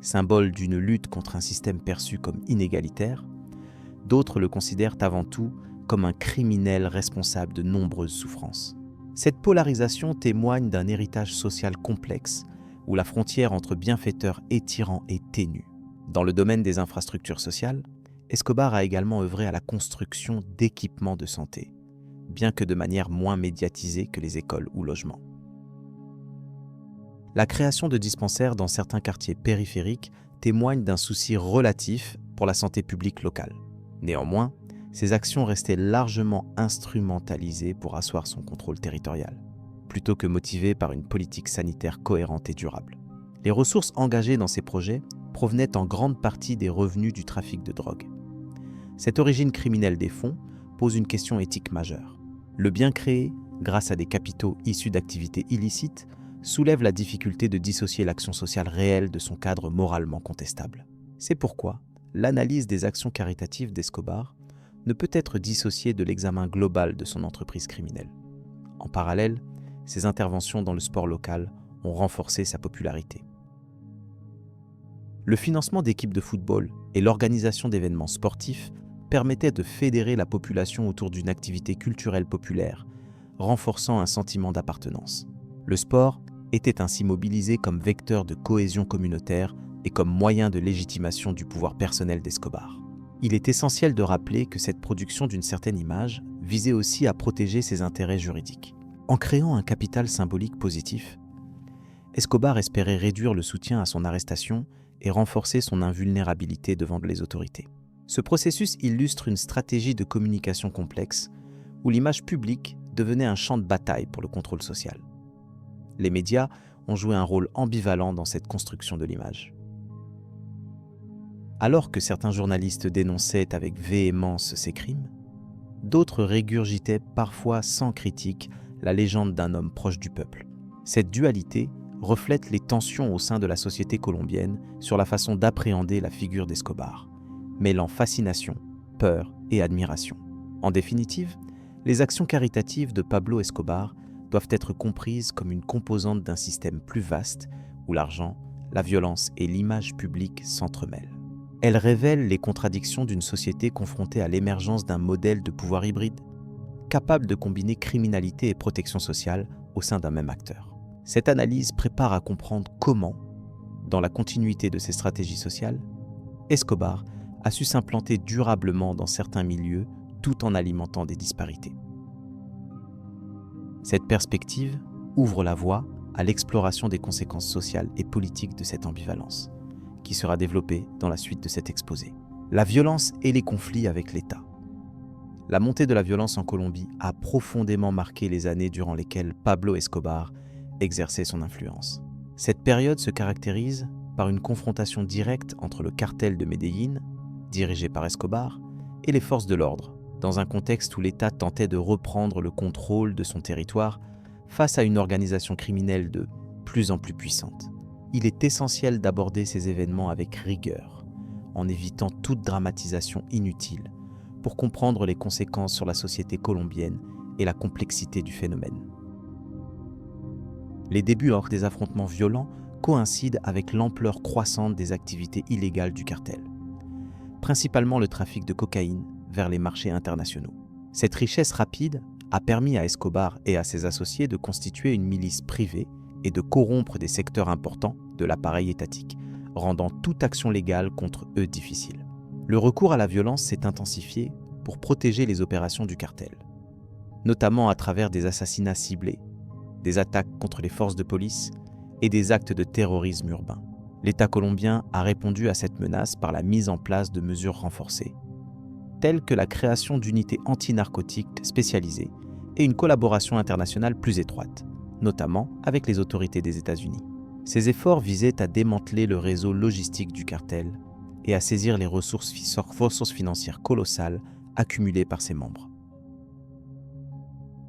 S1: symbole d'une lutte contre un système perçu comme inégalitaire, d'autres le considèrent avant tout comme un criminel responsable de nombreuses souffrances. Cette polarisation témoigne d'un héritage social complexe où la frontière entre bienfaiteur et tyran est ténue. Dans le domaine des infrastructures sociales, Escobar a également œuvré à la construction d'équipements de santé, bien que de manière moins médiatisée que les écoles ou logements. La création de dispensaires dans certains quartiers périphériques témoigne d'un souci relatif pour la santé publique locale. Néanmoins, ces actions restaient largement instrumentalisées pour asseoir son contrôle territorial, plutôt que motivées par une politique sanitaire cohérente et durable. Les ressources engagées dans ces projets provenaient en grande partie des revenus du trafic de drogue. Cette origine criminelle des fonds pose une question éthique majeure. Le bien créé, grâce à des capitaux issus d'activités illicites, soulève la difficulté de dissocier l'action sociale réelle de son cadre moralement contestable. C'est pourquoi l'analyse des actions caritatives d'Escobar ne peut être dissociée de l'examen global de son entreprise criminelle. En parallèle, ses interventions dans le sport local ont renforcé sa popularité. Le financement d'équipes de football et l'organisation d'événements sportifs permettaient de fédérer la population autour d'une activité culturelle populaire, renforçant un sentiment d'appartenance. Le sport était ainsi mobilisé comme vecteur de cohésion communautaire et comme moyen de légitimation du pouvoir personnel d'Escobar. Il est essentiel de rappeler que cette production d'une certaine image visait aussi à protéger ses intérêts juridiques. En créant un capital symbolique positif, Escobar espérait réduire le soutien à son arrestation et renforcer son invulnérabilité devant les autorités. Ce processus illustre une stratégie de communication complexe où l'image publique devenait un champ de bataille pour le contrôle social. Les médias ont joué un rôle ambivalent dans cette construction de l'image. Alors que certains journalistes dénonçaient avec véhémence ces crimes, d'autres régurgitaient parfois sans critique la légende d'un homme proche du peuple. Cette dualité reflète les tensions au sein de la société colombienne sur la façon d'appréhender la figure d'Escobar, mêlant fascination, peur et admiration. En définitive, les actions caritatives de Pablo Escobar doivent être comprises comme une composante d'un système plus vaste où l'argent, la violence et l'image publique s'entremêlent. Elles révèlent les contradictions d'une société confrontée à l'émergence d'un modèle de pouvoir hybride, capable de combiner criminalité et protection sociale au sein d'un même acteur. Cette analyse prépare à comprendre comment, dans la continuité de ses stratégies sociales, Escobar a su s'implanter durablement dans certains milieux tout en alimentant des disparités. Cette perspective ouvre la voie à l'exploration des conséquences sociales et politiques de cette ambivalence, qui sera développée dans la suite de cet exposé. La violence et les conflits avec l'État. La montée de la violence en Colombie a profondément marqué les années durant lesquelles Pablo Escobar exerçait son influence. Cette période se caractérise par une confrontation directe entre le cartel de Medellín, dirigé par Escobar, et les forces de l'ordre, dans un contexte où l'État tentait de reprendre le contrôle de son territoire face à une organisation criminelle de plus en plus puissante. Il est essentiel d'aborder ces événements avec rigueur, en évitant toute dramatisation inutile, pour comprendre les conséquences sur la société colombienne et la complexité du phénomène. Les débuts des affrontements violents coïncident avec l'ampleur croissante des activités illégales du cartel, principalement le trafic de cocaïne vers les marchés internationaux. Cette richesse rapide a permis à Escobar et à ses associés de constituer une milice privée et de corrompre des secteurs importants de l'appareil étatique, rendant toute action légale contre eux difficile. Le recours à la violence s'est intensifié pour protéger les opérations du cartel, notamment à travers des assassinats ciblés, des attaques contre les forces de police et des actes de terrorisme urbain. L'État colombien a répondu à cette menace par la mise en place de mesures renforcées, telles que la création d'unités anti-narcotiques spécialisées et une collaboration internationale plus étroite, notamment avec les autorités des États-Unis. Ces efforts visaient à démanteler le réseau logistique du cartel et à saisir les ressources financières colossales accumulées par ses membres.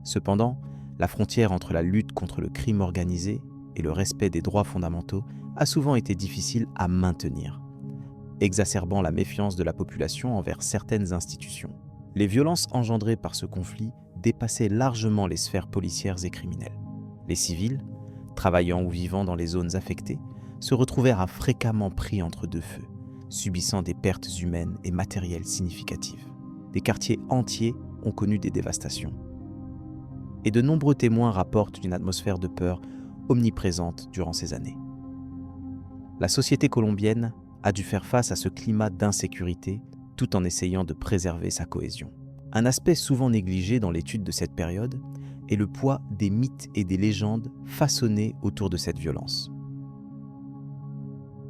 S1: Cependant, la frontière entre la lutte contre le crime organisé et le respect des droits fondamentaux a souvent été difficile à maintenir, exacerbant la méfiance de la population envers certaines institutions. Les violences engendrées par ce conflit dépassaient largement les sphères policières et criminelles. Les civils, travaillant ou vivant dans les zones affectées, se retrouvèrent fréquemment pris entre deux feux, subissant des pertes humaines et matérielles significatives. Des quartiers entiers ont connu des dévastations. Et de nombreux témoins rapportent une atmosphère de peur omniprésente durant ces années. La société colombienne a dû faire face à ce climat d'insécurité tout en essayant de préserver sa cohésion. Un aspect souvent négligé dans l'étude de cette période est le poids des mythes et des légendes façonnés autour de cette violence.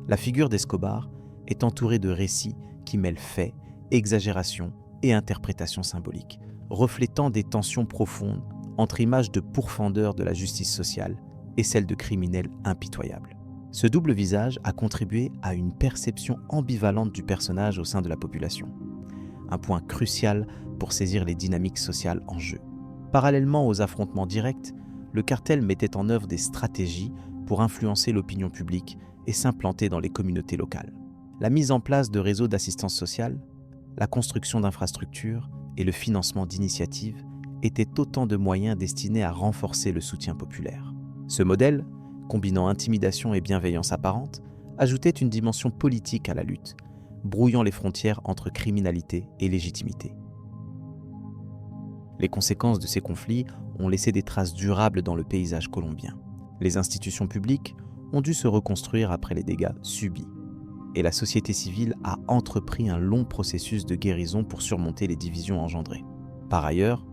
S1: La figure d'Escobar est entourée de récits qui mêlent faits, exagérations et interprétations symboliques, reflétant des tensions profondes entre images de pourfendeurs de la justice sociale et celles de criminels impitoyables. Ce double visage a contribué à une perception ambivalente du personnage au sein de la population, un point crucial pour saisir les dynamiques sociales en jeu. Parallèlement aux affrontements directs, le cartel mettait en œuvre des stratégies pour influencer l'opinion publique et s'implanter dans les communautés locales. La mise en place de réseaux d'assistance sociale, la construction d'infrastructures et le financement d'initiatives étaient autant de moyens destinés à renforcer le soutien populaire. Ce modèle, combinant intimidation et bienveillance apparente, ajoutait une dimension politique à la lutte, brouillant les frontières entre criminalité et légitimité. Les conséquences de ces conflits ont laissé des traces durables dans le paysage colombien. Les institutions publiques ont dû se reconstruire après les dégâts subis, et la société civile a entrepris un long processus de guérison pour surmonter les divisions engendrées. Par ailleurs,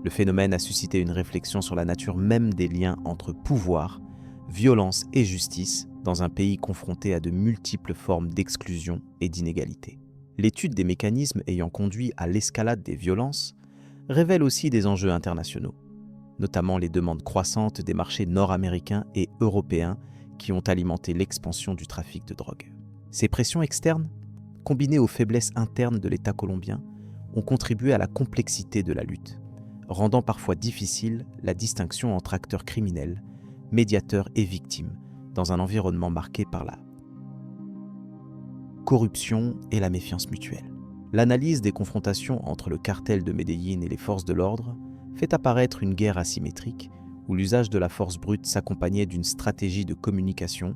S1: le phénomène a suscité une réflexion sur la nature même des liens entre pouvoir, violence et justice dans un pays confronté à de multiples formes d'exclusion et d'inégalité. L'étude des mécanismes ayant conduit à l'escalade des violences révèle aussi des enjeux internationaux, notamment les demandes croissantes des marchés nord-américains et européens qui ont alimenté l'expansion du trafic de drogue. Ces pressions externes, combinées aux faiblesses internes de l'État colombien, ont contribué à la complexité de la lutte, rendant parfois difficile la distinction entre acteurs criminels, médiateurs et victimes, dans un environnement marqué par la corruption et la méfiance mutuelle. L'analyse des confrontations entre le cartel de Medellín et les forces de l'ordre fait apparaître une guerre asymétrique où l'usage de la force brute s'accompagnait d'une stratégie de communication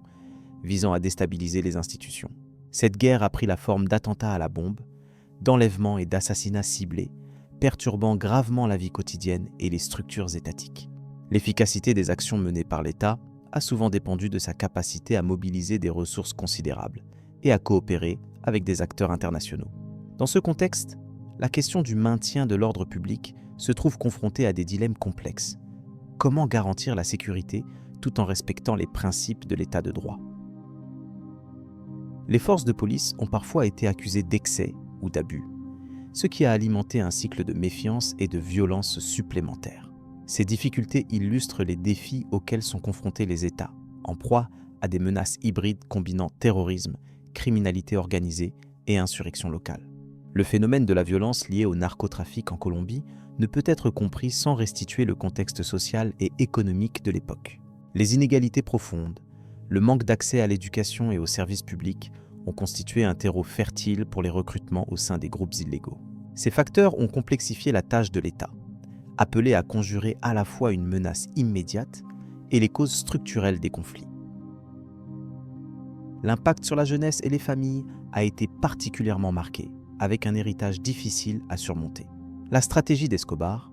S1: visant à déstabiliser les institutions. Cette guerre a pris la forme d'attentats à la bombe, d'enlèvements et d'assassinats ciblés, perturbant gravement la vie quotidienne et les structures étatiques. L'efficacité des actions menées par l'État a souvent dépendu de sa capacité à mobiliser des ressources considérables et à coopérer avec des acteurs internationaux. Dans ce contexte, la question du maintien de l'ordre public se trouve confrontée à des dilemmes complexes. Comment garantir la sécurité tout en respectant les principes de l'état de droit ? Les forces de police ont parfois été accusées d'excès ou d'abus, ce qui a alimenté un cycle de méfiance et de violence supplémentaires. Ces difficultés illustrent les défis auxquels sont confrontés les États, en proie à des menaces hybrides combinant terrorisme, criminalité organisée et insurrection locale. Le phénomène de la violence liée au narcotrafic en Colombie ne peut être compris sans restituer le contexte social et économique de l'époque. Les inégalités profondes, le manque d'accès à l'éducation et aux services publics ont constitué un terreau fertile pour les recrutements au sein des groupes illégaux. Ces facteurs ont complexifié la tâche de l'État, appelé à conjurer à la fois une menace immédiate et les causes structurelles des conflits. L'impact sur la jeunesse et les familles a été particulièrement marqué, avec un héritage difficile à surmonter. La stratégie d'Escobar,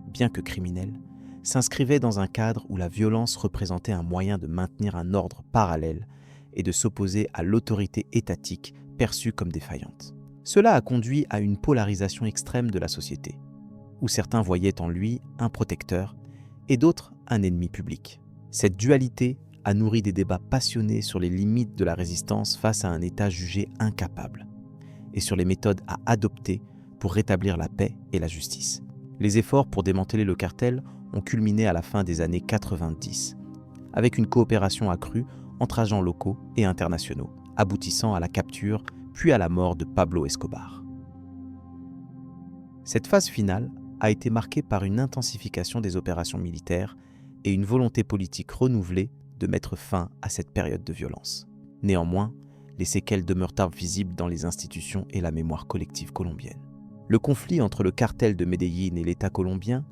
S1: bien que criminelle, s'inscrivait dans un cadre où la violence représentait un moyen de maintenir un ordre parallèle et de s'opposer à l'autorité étatique perçue comme défaillante. Cela a conduit à une polarisation extrême de la société, où certains voyaient en lui un protecteur et d'autres un ennemi public. Cette dualité a nourri des débats passionnés sur les limites de la résistance face à un État jugé incapable et sur les méthodes à adopter pour rétablir la paix et la justice. Les efforts pour démanteler le cartel ont culminé à la fin des années 90, avec une coopération accrue entre agents locaux et internationaux, aboutissant à la capture puis à la mort de Pablo Escobar. Cette phase finale a été marquée par une intensification des opérations militaires et une volonté politique renouvelée de mettre fin à cette période de violence. Néanmoins, les séquelles demeurent visibles dans les institutions et la mémoire collective colombienne. Le conflit entre le cartel de Medellín et l'État colombien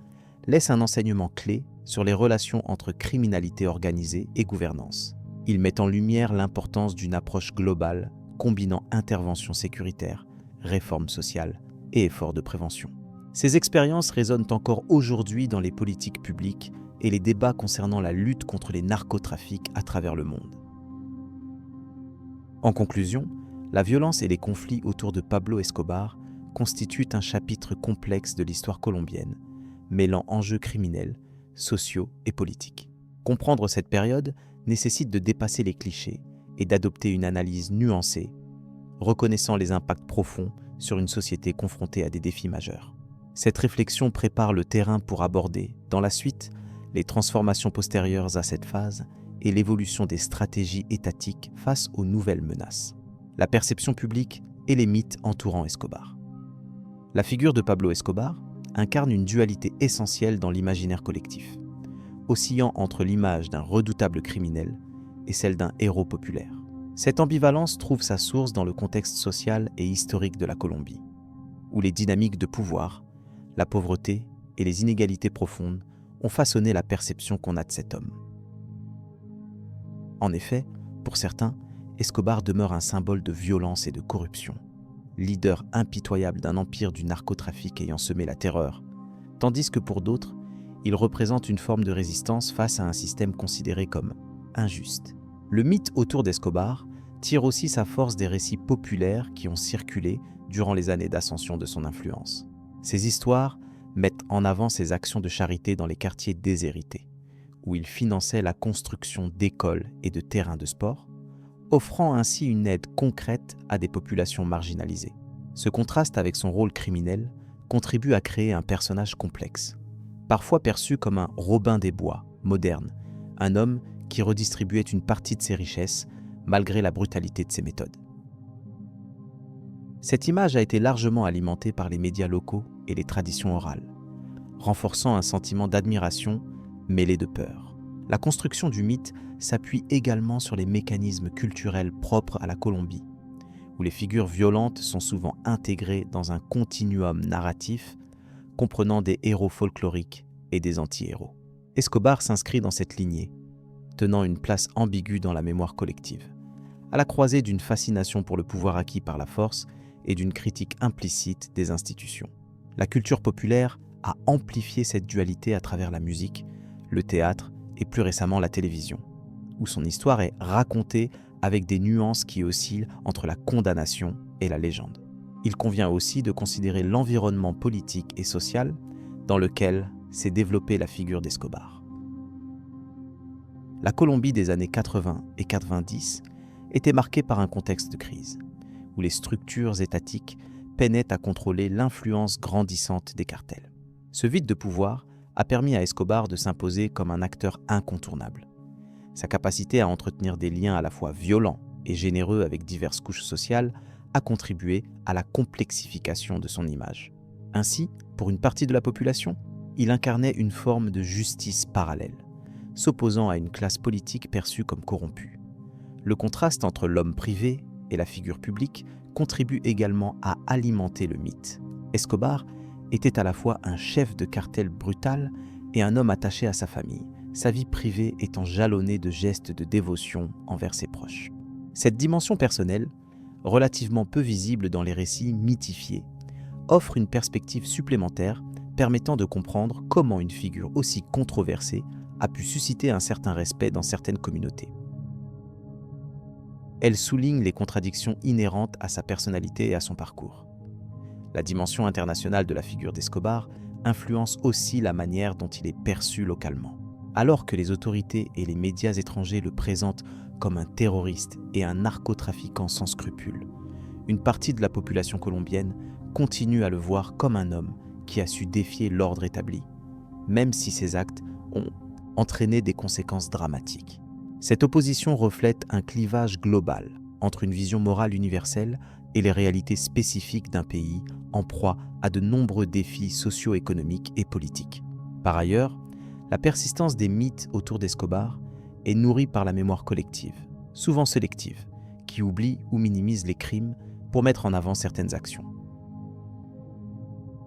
S1: laisse un enseignement clé sur les relations entre criminalité organisée et gouvernance. Il met en lumière l'importance d'une approche globale combinant intervention sécuritaire, réforme sociale et efforts de prévention. Ces expériences résonnent encore aujourd'hui dans les politiques publiques et les débats concernant la lutte contre les narcotrafics à travers le monde. En conclusion, la violence et les conflits autour de Pablo Escobar constituent un chapitre complexe de l'histoire colombienne, mêlant enjeux criminels, sociaux et politiques. Comprendre cette période nécessite de dépasser les clichés et d'adopter une analyse nuancée, reconnaissant les impacts profonds sur une société confrontée à des défis majeurs. Cette réflexion prépare le terrain pour aborder, dans la suite, les transformations postérieures à cette phase et l'évolution des stratégies étatiques face aux nouvelles menaces, la perception publique et les mythes entourant Escobar. La figure de Pablo Escobar incarne une dualité essentielle dans l'imaginaire collectif, oscillant entre l'image d'un redoutable criminel et celle d'un héros populaire. Cette ambivalence trouve sa source dans le contexte social et historique de la Colombie, où les dynamiques de pouvoir, la pauvreté et les inégalités profondes ont façonné la perception qu'on a de cet homme. En effet, pour certains, Escobar demeure un symbole de violence et de corruption, leader impitoyable d'un empire du narcotrafic ayant semé la terreur, tandis que pour d'autres, il représente une forme de résistance face à un système considéré comme injuste. Le mythe autour d'Escobar tire aussi sa force des récits populaires qui ont circulé durant les années d'ascension de son influence. Ces histoires mettent en avant ses actions de charité dans les quartiers déshérités, où il finançait la construction d'écoles et de terrains de sport, offrant ainsi une aide concrète à des populations marginalisées. Ce contraste avec son rôle criminel contribue à créer un personnage complexe, parfois perçu comme un Robin des Bois moderne, un homme qui redistribuait une partie de ses richesses malgré la brutalité de ses méthodes. Cette image a été largement alimentée par les médias locaux et les traditions orales, renforçant un sentiment d'admiration mêlé de peur. La construction du mythe s'appuie également sur les mécanismes culturels propres à la Colombie, où les figures violentes sont souvent intégrées dans un continuum narratif comprenant des héros folkloriques et des anti-héros. Escobar s'inscrit dans cette lignée, tenant une place ambiguë dans la mémoire collective, à la croisée d'une fascination pour le pouvoir acquis par la force et d'une critique implicite des institutions. La culture populaire a amplifié cette dualité à travers la musique, le théâtre et plus récemment la télévision, où son histoire est racontée avec des nuances qui oscillent entre la condamnation et la légende. Il convient aussi de considérer l'environnement politique et social dans lequel s'est développée la figure d'Escobar. La Colombie des années 80 et 90 était marquée par un contexte de crise, où les structures étatiques peinaient à contrôler l'influence grandissante des cartels. Ce vide de pouvoir a permis à Escobar de s'imposer comme un acteur incontournable. Sa capacité à entretenir des liens à la fois violents et généreux avec diverses couches sociales a contribué à la complexification de son image. Ainsi, pour une partie de la population, il incarnait une forme de justice parallèle, s'opposant à une classe politique perçue comme corrompue. Le contraste entre l'homme privé et la figure publique contribue également à alimenter le mythe. Escobar était à la fois un chef de cartel brutal et un homme attaché à sa famille, sa vie privée étant jalonnée de gestes de dévotion envers ses proches. Cette dimension personnelle, relativement peu visible dans les récits mythifiés, offre une perspective supplémentaire permettant de comprendre comment une figure aussi controversée a pu susciter un certain respect dans certaines communautés. Elle souligne les contradictions inhérentes à sa personnalité et à son parcours. La dimension internationale de la figure d'Escobar influence aussi la manière dont il est perçu localement. Alors que les autorités et les médias étrangers le présentent comme un terroriste et un narcotrafiquant sans scrupules, une partie de la population colombienne continue à le voir comme un homme qui a su défier l'ordre établi, même si ses actes ont entraîné des conséquences dramatiques. Cette opposition reflète un clivage global entre une vision morale universelle et les réalités spécifiques d'un pays en proie à de nombreux défis socio-économiques et politiques. Par ailleurs, la persistance des mythes autour d'Escobar est nourrie par la mémoire collective, souvent sélective, qui oublie ou minimise les crimes pour mettre en avant certaines actions.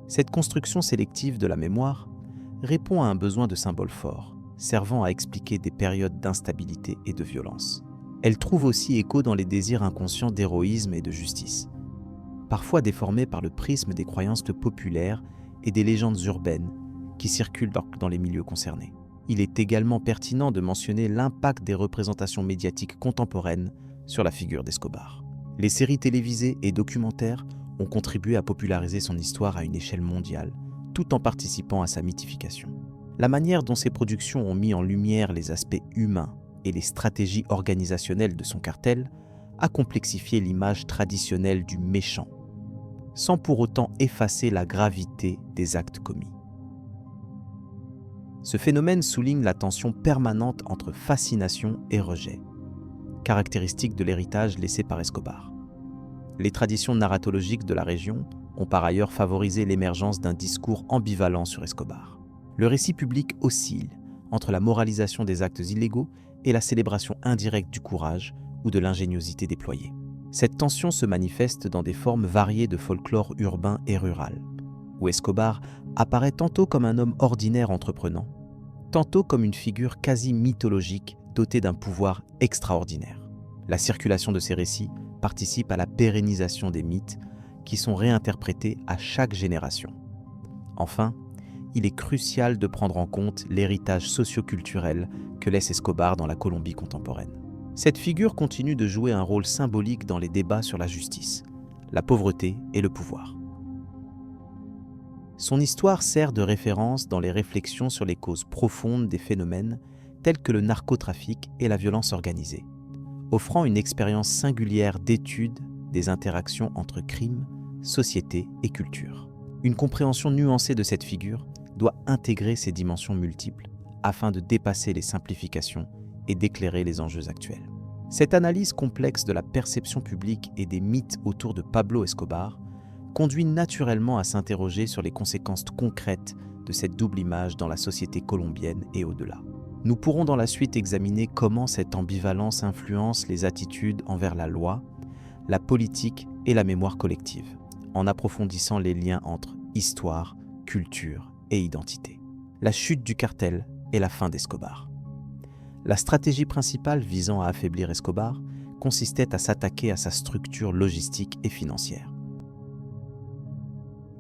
S1: Cette construction sélective de la mémoire répond à un besoin de symboles forts, servant à expliquer des périodes d'instabilité et de violence. Elle trouve aussi écho dans les désirs inconscients d'héroïsme et de justice, parfois déformés par le prisme des croyances populaires et des légendes urbaines qui circulent dans les milieux concernés. Il est également pertinent de mentionner l'impact des représentations médiatiques contemporaines sur la figure d'Escobar. Les séries télévisées et documentaires ont contribué à populariser son histoire à une échelle mondiale, tout en participant à sa mythification. La manière dont ces productions ont mis en lumière les aspects humains et les stratégies organisationnelles de son cartel a complexifié l'image traditionnelle du méchant, sans pour autant effacer la gravité des actes commis. Ce phénomène souligne la tension permanente entre fascination et rejet, caractéristique de l'héritage laissé par Escobar. Les traditions narratologiques de la région ont par ailleurs favorisé l'émergence d'un discours ambivalent sur Escobar. Le récit public oscille entre la moralisation des actes illégaux et la célébration indirecte du courage ou de l'ingéniosité déployée. Cette tension se manifeste dans des formes variées de folklore urbain et rural, où Escobar apparaît tantôt comme un homme ordinaire entreprenant, tantôt comme une figure quasi mythologique dotée d'un pouvoir extraordinaire. La circulation de ces récits participe à la pérennisation des mythes qui sont réinterprétés à chaque génération. Enfin, il est crucial de prendre en compte l'héritage socio-culturel que laisse Escobar dans la Colombie contemporaine. Cette figure continue de jouer un rôle symbolique dans les débats sur la justice, la pauvreté et le pouvoir. Son histoire sert de référence dans les réflexions sur les causes profondes des phénomènes tels que le narcotrafic et la violence organisée, offrant une expérience singulière d'étude des interactions entre crime, société et culture. Une compréhension nuancée de cette figure doit intégrer ces dimensions multiples afin de dépasser les simplifications et d'éclairer les enjeux actuels. Cette analyse complexe de la perception publique et des mythes autour de Pablo Escobar conduit naturellement à s'interroger sur les conséquences concrètes de cette double image dans la société colombienne et au-delà. Nous pourrons dans la suite examiner comment cette ambivalence influence les attitudes envers la loi, la politique et la mémoire collective, en approfondissant les liens entre histoire, culture et identité. La chute du cartel et la fin d'Escobar. La stratégie principale visant à affaiblir Escobar consistait à s'attaquer à sa structure logistique et financière.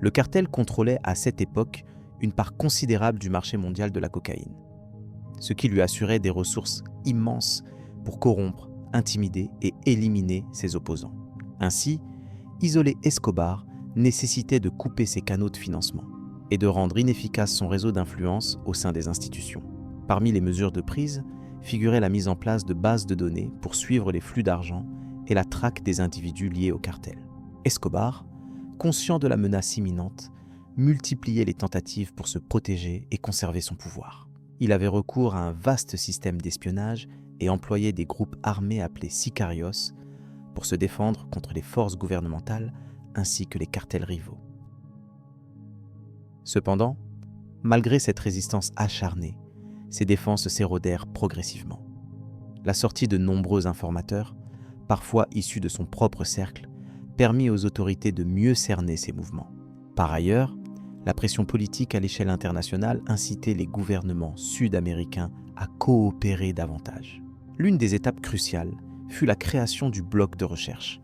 S1: Le cartel contrôlait à cette époque une part considérable du marché mondial de la cocaïne, ce qui lui assurait des ressources immenses pour corrompre, intimider et éliminer ses opposants. Ainsi, isoler Escobar nécessitait de couper ses canaux de financement et de rendre inefficace son réseau d'influence au sein des institutions. Parmi les mesures de prise figurait la mise en place de bases de données pour suivre les flux d'argent et la traque des individus liés au cartel. Escobar, conscient de la menace imminente, multipliait les tentatives pour se protéger et conserver son pouvoir. Il avait recours à un vaste système d'espionnage et employait des groupes armés appelés sicarios pour se défendre contre les forces gouvernementales ainsi que les cartels rivaux. Cependant, malgré cette résistance acharnée, ses défenses s'érodèrent progressivement. La sortie de nombreux informateurs, parfois issus de son propre cercle, permit aux autorités de mieux cerner ses mouvements. Par ailleurs, la pression politique à l'échelle internationale incitait les gouvernements sud-américains à coopérer davantage. L'une des étapes cruciales fut la création du bloc de recherche,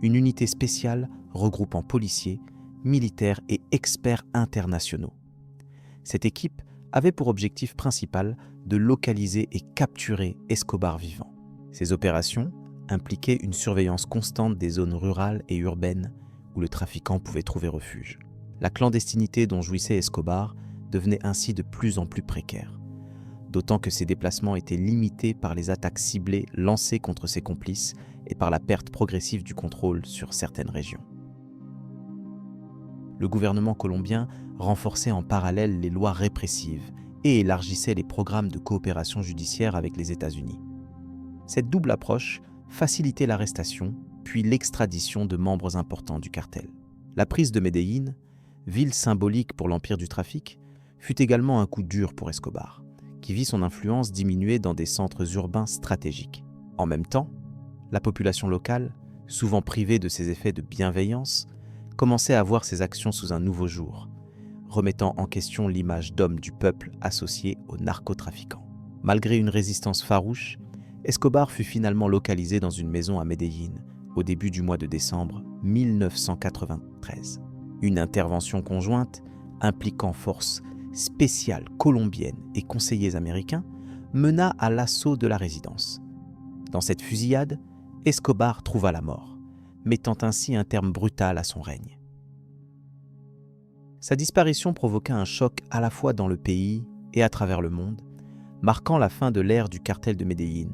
S1: une unité spéciale regroupant policiers, militaires et experts internationaux. Cette équipe avait pour objectif principal de localiser et capturer Escobar vivant. Ces opérations impliquaient une surveillance constante des zones rurales et urbaines où le trafiquant pouvait trouver refuge. La clandestinité dont jouissait Escobar devenait ainsi de plus en plus précaire, d'autant que ses déplacements étaient limités par les attaques ciblées lancées contre ses complices et par la perte progressive du contrôle sur certaines régions. Le gouvernement colombien renforçait en parallèle les lois répressives et élargissait les programmes de coopération judiciaire avec les États-Unis. Cette double approche facilitait l'arrestation puis l'extradition de membres importants du cartel. La prise de Medellín, ville symbolique pour l'empire du trafic, fut également un coup dur pour Escobar, qui vit son influence diminuer dans des centres urbains stratégiques. En même temps, la population locale, souvent privée de ses effets de bienveillance, commençait à voir ses actions sous un nouveau jour, remettant en question l'image d'homme du peuple associé aux narcotrafiquants. Malgré une résistance farouche, Escobar fut finalement localisé dans une maison à Medellín au début du mois de décembre 1993. Une intervention conjointe impliquant forces spéciales colombiennes et conseillers américains mena à l'assaut de la résidence. Dans cette fusillade, Escobar trouva la mort, mettant ainsi un terme brutal à son règne. Sa disparition provoqua un choc à la fois dans le pays et à travers le monde, marquant la fin de l'ère du cartel de Medellín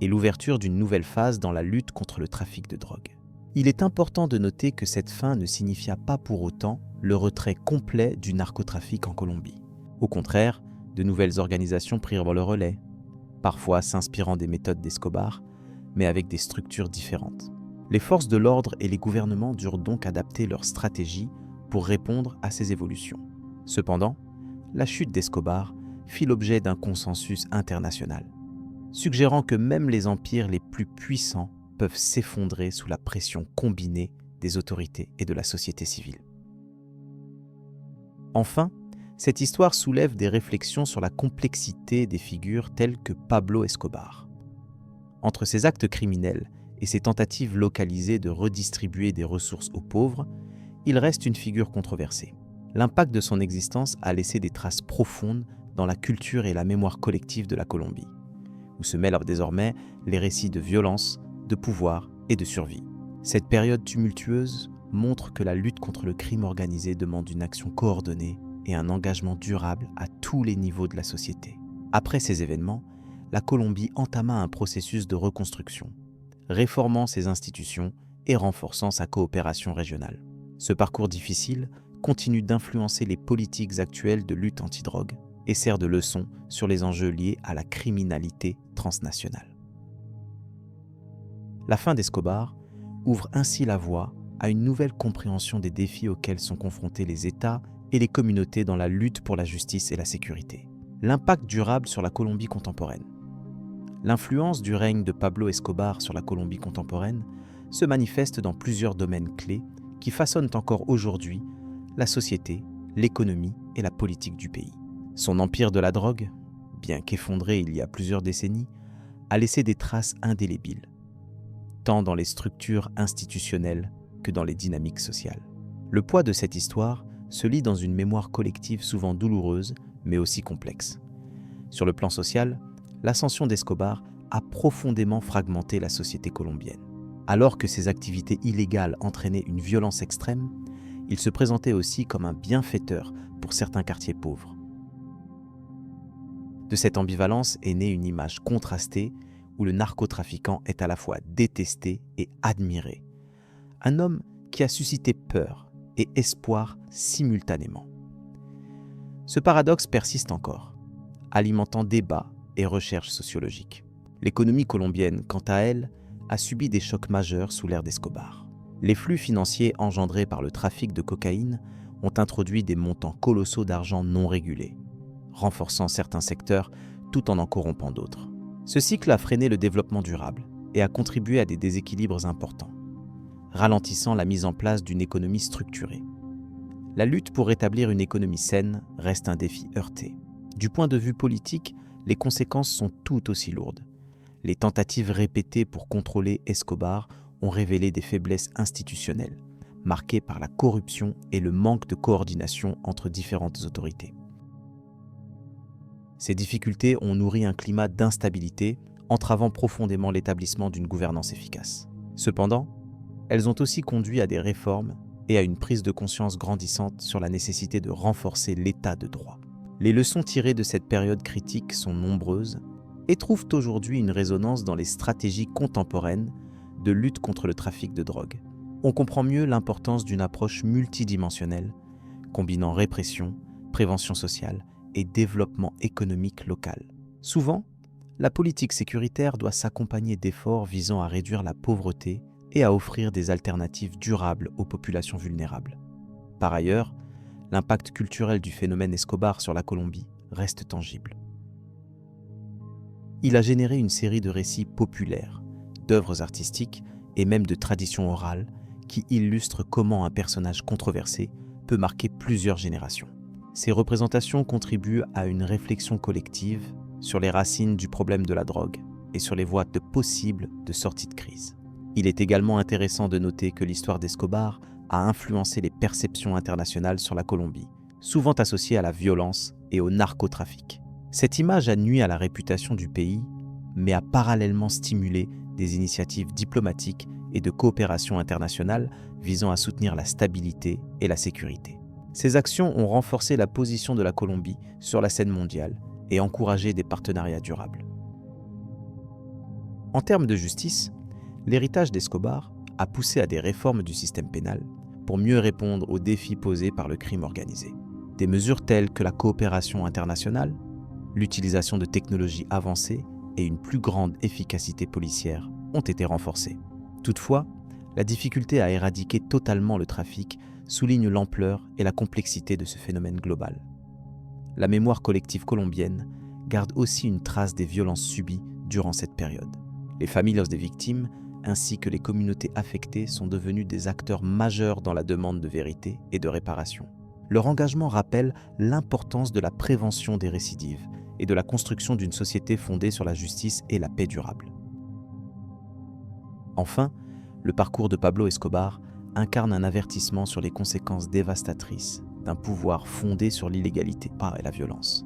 S1: et l'ouverture d'une nouvelle phase dans la lutte contre le trafic de drogue. Il est important de noter que cette fin ne signifia pas pour autant le retrait complet du narcotrafic en Colombie. Au contraire, De nouvelles organisations prirent le relais, parfois s'inspirant des méthodes d'Escobar, mais avec des structures différentes. Les forces de l'ordre et les gouvernements durent donc adapter leur stratégie pour répondre à ces évolutions. Cependant, la chute d'Escobar fit l'objet d'un consensus international, suggérant que même les empires les plus puissants peuvent s'effondrer sous la pression combinée des autorités et de la société civile. Enfin, cette histoire soulève des réflexions sur la complexité des figures telles que Pablo Escobar. Entre ses actes criminels et ses tentatives localisées de redistribuer des ressources aux pauvres, il reste une figure controversée. L'impact de son existence a laissé des traces profondes dans la culture et la mémoire collective de la Colombie, où se mêlent désormais les récits de violence, de pouvoir et de survie. Cette période tumultueuse montre que la lutte contre le crime organisé demande une action coordonnée et un engagement durable à tous les niveaux de la société. Après ces événements, la Colombie entama un processus de reconstruction, réformant ses institutions et renforçant sa coopération régionale. Ce parcours difficile continue d'influencer les politiques actuelles de lutte antidrogue et sert de leçon sur les enjeux liés à la criminalité transnationale. La fin d'Escobar ouvre ainsi la voie à une nouvelle compréhension des défis auxquels sont confrontés les États et les communautés dans la lutte pour la justice et la sécurité. L'impact durable sur la Colombie contemporaine. L'influence du règne de Pablo Escobar sur la Colombie contemporaine se manifeste dans plusieurs domaines clés qui façonnent encore aujourd'hui la société, l'économie et la politique du pays. Son empire de la drogue, bien qu'effondré il y a plusieurs décennies, a laissé des traces indélébiles, tant dans les structures institutionnelles que dans les dynamiques sociales. Le poids de cette histoire se lit dans une mémoire collective souvent douloureuse, mais aussi complexe. Sur le plan social, l'ascension d'Escobar a profondément fragmenté la société colombienne. Alors que ses activités illégales entraînaient une violence extrême, il se présentait aussi comme un bienfaiteur pour certains quartiers pauvres. De cette ambivalence est née une image contrastée où le narcotrafiquant est à la fois détesté et admiré. Un homme qui a suscité peur et espoir simultanément. Ce paradoxe persiste encore, alimentant débats et recherches sociologiques. L'économie colombienne, quant à elle, a subi des chocs majeurs sous l'ère d'Escobar. Les flux financiers engendrés par le trafic de cocaïne ont introduit des montants colossaux d'argent non régulés, renforçant certains secteurs tout en corrompant d'autres. Ce cycle a freiné le développement durable et a contribué à des déséquilibres importants, ralentissant la mise en place d'une économie structurée. La lutte pour rétablir une économie saine reste un défi heurté. Du point de vue politique, les conséquences sont tout aussi lourdes. Les tentatives répétées pour contrôler Escobar ont révélé des faiblesses institutionnelles, marquées par la corruption et le manque de coordination entre différentes autorités. Ces difficultés ont nourri un climat d'instabilité, entravant profondément l'établissement d'une gouvernance efficace. Cependant, elles ont aussi conduit à des réformes et à une prise de conscience grandissante sur la nécessité de renforcer l'état de droit. Les leçons tirées de cette période critique sont nombreuses et trouvent aujourd'hui une résonance dans les stratégies contemporaines de lutte contre le trafic de drogue. On comprend mieux l'importance d'une approche multidimensionnelle, combinant répression, prévention sociale et développement économique local. Souvent, la politique sécuritaire doit s'accompagner d'efforts visant à réduire la pauvreté et à offrir des alternatives durables aux populations vulnérables. Par ailleurs, l'impact culturel du phénomène Escobar sur la Colombie reste tangible. Il a généré une série de récits populaires, d'œuvres artistiques et même de traditions orales qui illustrent comment un personnage controversé peut marquer plusieurs générations. Ces représentations contribuent à une réflexion collective sur les racines du problème de la drogue et sur les voies possibles de sortie de crise. Il est également intéressant de noter que l'histoire d'Escobar a influencé les perceptions internationales sur la Colombie, souvent associées à la violence et au narcotrafic. Cette image a nui à la réputation du pays, mais a parallèlement stimulé des initiatives diplomatiques et de coopération internationale visant à soutenir la stabilité et la sécurité. Ces actions ont renforcé la position de la Colombie sur la scène mondiale et encouragé des partenariats durables. En termes de justice, l'héritage d'Escobar a poussé à des réformes du système pénal pour mieux répondre aux défis posés par le crime organisé. Des mesures telles que la coopération internationale, L'utilisation de technologies avancées et une plus grande efficacité policière ont été renforcées. Toutefois, la difficulté à éradiquer totalement le trafic souligne l'ampleur et la complexité de ce phénomène global. La mémoire collective colombienne garde aussi une trace des violences subies durant cette période. Les familles des victimes ainsi que les communautés affectées sont devenues des acteurs majeurs dans la demande de vérité et de réparation. Leur engagement rappelle l'importance de la prévention des récidives et de la construction d'une société fondée sur la justice et la paix durable. Enfin, le parcours de Pablo Escobar incarne un avertissement sur les conséquences dévastatrices d'un pouvoir fondé sur l'illégalité et la violence,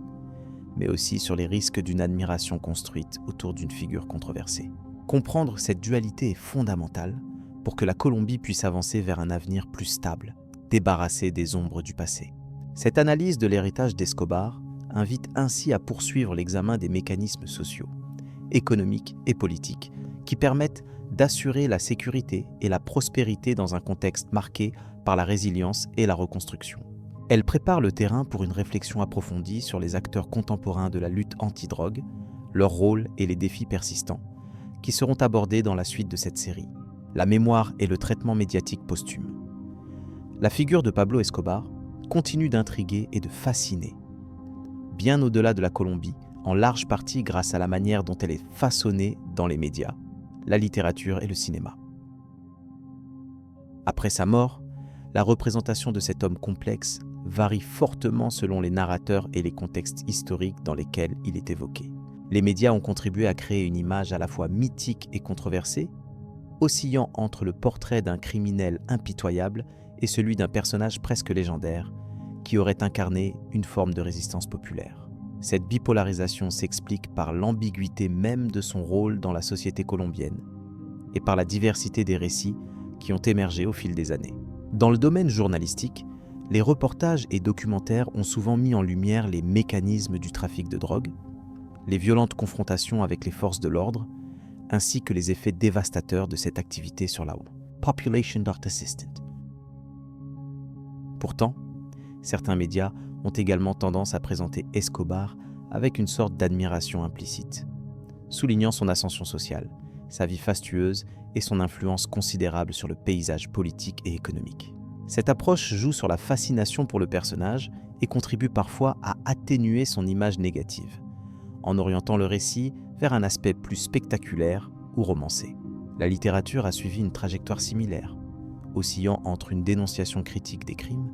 S1: mais aussi sur les risques d'une admiration construite autour d'une figure controversée. Comprendre cette dualité est fondamental pour que la Colombie puisse avancer vers un avenir plus stable, débarrassé des ombres du passé. Cette analyse de l'héritage d'Escobar invite ainsi à poursuivre l'examen des mécanismes sociaux, économiques et politiques qui permettent d'assurer la sécurité et la prospérité dans un contexte marqué par la résilience et la reconstruction. Elle prépare le terrain pour une réflexion approfondie sur les acteurs contemporains de la lutte anti-drogue, leur rôle et les défis persistants, qui seront abordés dans la suite de cette série, la mémoire et le traitement médiatique posthume. La figure de Pablo Escobar continue d'intriguer et de fasciner, bien au-delà de la Colombie, en large partie grâce à la manière dont elle est façonnée dans les médias, la littérature et le cinéma. Après sa mort, la représentation de cet homme complexe varie fortement selon les narrateurs et les contextes historiques dans lesquels il est évoqué. Les médias ont contribué à créer une image à la fois mythique et controversée, oscillant entre le portrait d'un criminel impitoyable et celui d'un personnage presque légendaire qui aurait incarné une forme de résistance populaire. Cette bipolarisation s'explique par l'ambiguïté même de son rôle dans la société colombienne et par la diversité des récits qui ont émergé au fil des années. Dans le domaine journalistique, les reportages et documentaires ont souvent mis en lumière les mécanismes du trafic de drogue, les violentes confrontations avec les forces de l'ordre, ainsi que les effets dévastateurs de cette activité sur la Population Assistant. Pourtant, certains médias ont également tendance à présenter Escobar avec une sorte d'admiration implicite, soulignant son ascension sociale, sa vie fastueuse et son influence considérable sur le paysage politique et économique. Cette approche joue sur la fascination pour le personnage et contribue parfois à atténuer son image négative, en orientant le récit vers un aspect plus spectaculaire ou romancé. La littérature a suivi une trajectoire similaire, oscillant entre une dénonciation critique des crimes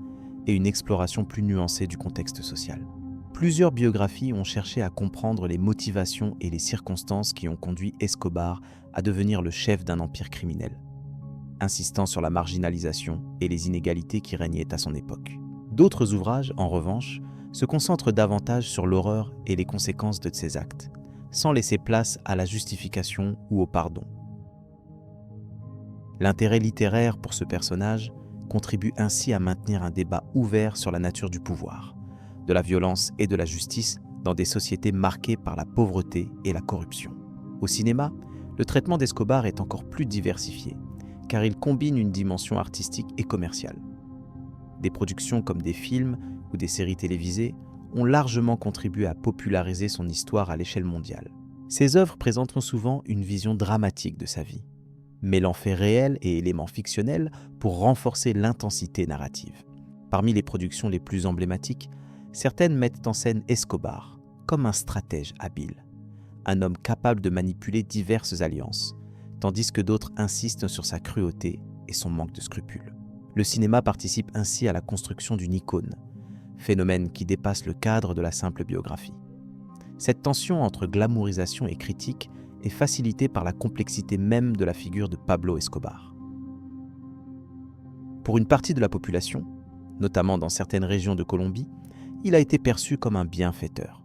S1: et une exploration plus nuancée du contexte social. Plusieurs biographies ont cherché à comprendre les motivations et les circonstances qui ont conduit Escobar à devenir le chef d'un empire criminel, insistant sur la marginalisation et les inégalités qui régnaient à son époque. D'autres ouvrages, en revanche, se concentrent davantage sur l'horreur et les conséquences de ses actes, sans laisser place à la justification ou au pardon. L'intérêt littéraire pour ce personnage contribue ainsi à maintenir un débat ouvert sur la nature du pouvoir, de la violence et de la justice dans des sociétés marquées par la pauvreté et la corruption. Au cinéma, le traitement d'Escobar est encore plus diversifié, car il combine une dimension artistique et commerciale. Des productions comme des films ou des séries télévisées ont largement contribué à populariser son histoire à l'échelle mondiale. Ces œuvres présenteront souvent une vision dramatique de sa vie, mêlant faits réels et éléments fictionnels pour renforcer l'intensité narrative. Parmi les productions les plus emblématiques, certaines mettent en scène Escobar comme un stratège habile, un homme capable de manipuler diverses alliances, tandis que d'autres insistent sur sa cruauté et son manque de scrupules. Le cinéma participe ainsi à la construction d'une icône, phénomène qui dépasse le cadre de la simple biographie. Cette tension entre glamourisation et critique est facilitée par la complexité même de la figure de Pablo Escobar. Pour une partie de la population, notamment dans certaines régions de Colombie, il a été perçu comme un bienfaiteur.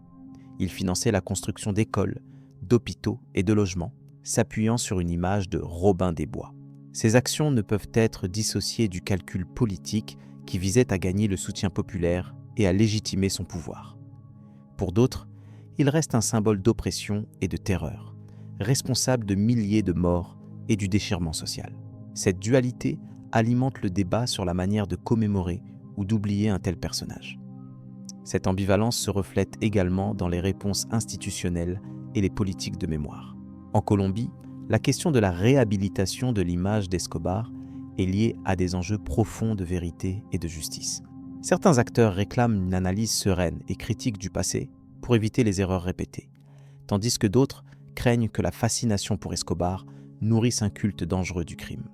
S1: Il finançait la construction d'écoles, d'hôpitaux et de logements, s'appuyant sur une image de Robin des Bois. Ces actions ne peuvent être dissociées du calcul politique qui visait à gagner le soutien populaire et à légitimer son pouvoir. Pour d'autres, il reste un symbole d'oppression et de terreur, responsable de milliers de morts et du déchirement social. Cette dualité alimente le débat sur la manière de commémorer ou d'oublier un tel personnage. Cette ambivalence se reflète également dans les réponses institutionnelles et les politiques de mémoire. En Colombie, la question de la réhabilitation de l'image d'Escobar est liée à des enjeux profonds de vérité et de justice. Certains acteurs réclament une analyse sereine et critique du passé pour éviter les erreurs répétées, tandis que d'autres craignent que la fascination pour Escobar nourrisse un culte dangereux du crime.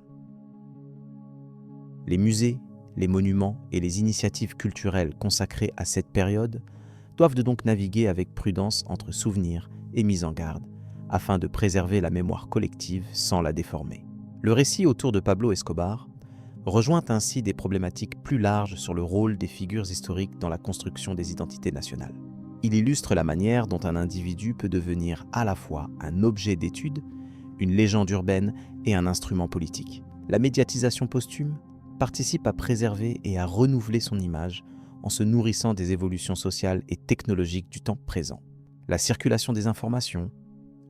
S1: Les musées, les monuments et les initiatives culturelles consacrées à cette période doivent donc naviguer avec prudence entre souvenirs et mise en garde, afin de préserver la mémoire collective sans la déformer. Le récit autour de Pablo Escobar rejoint ainsi des problématiques plus larges sur le rôle des figures historiques dans la construction des identités nationales. Il illustre la manière dont un individu peut devenir à la fois un objet d'étude, une légende urbaine et un instrument politique. La médiatisation posthume participe à préserver et à renouveler son image en se nourrissant des évolutions sociales et technologiques du temps présent. La circulation des informations,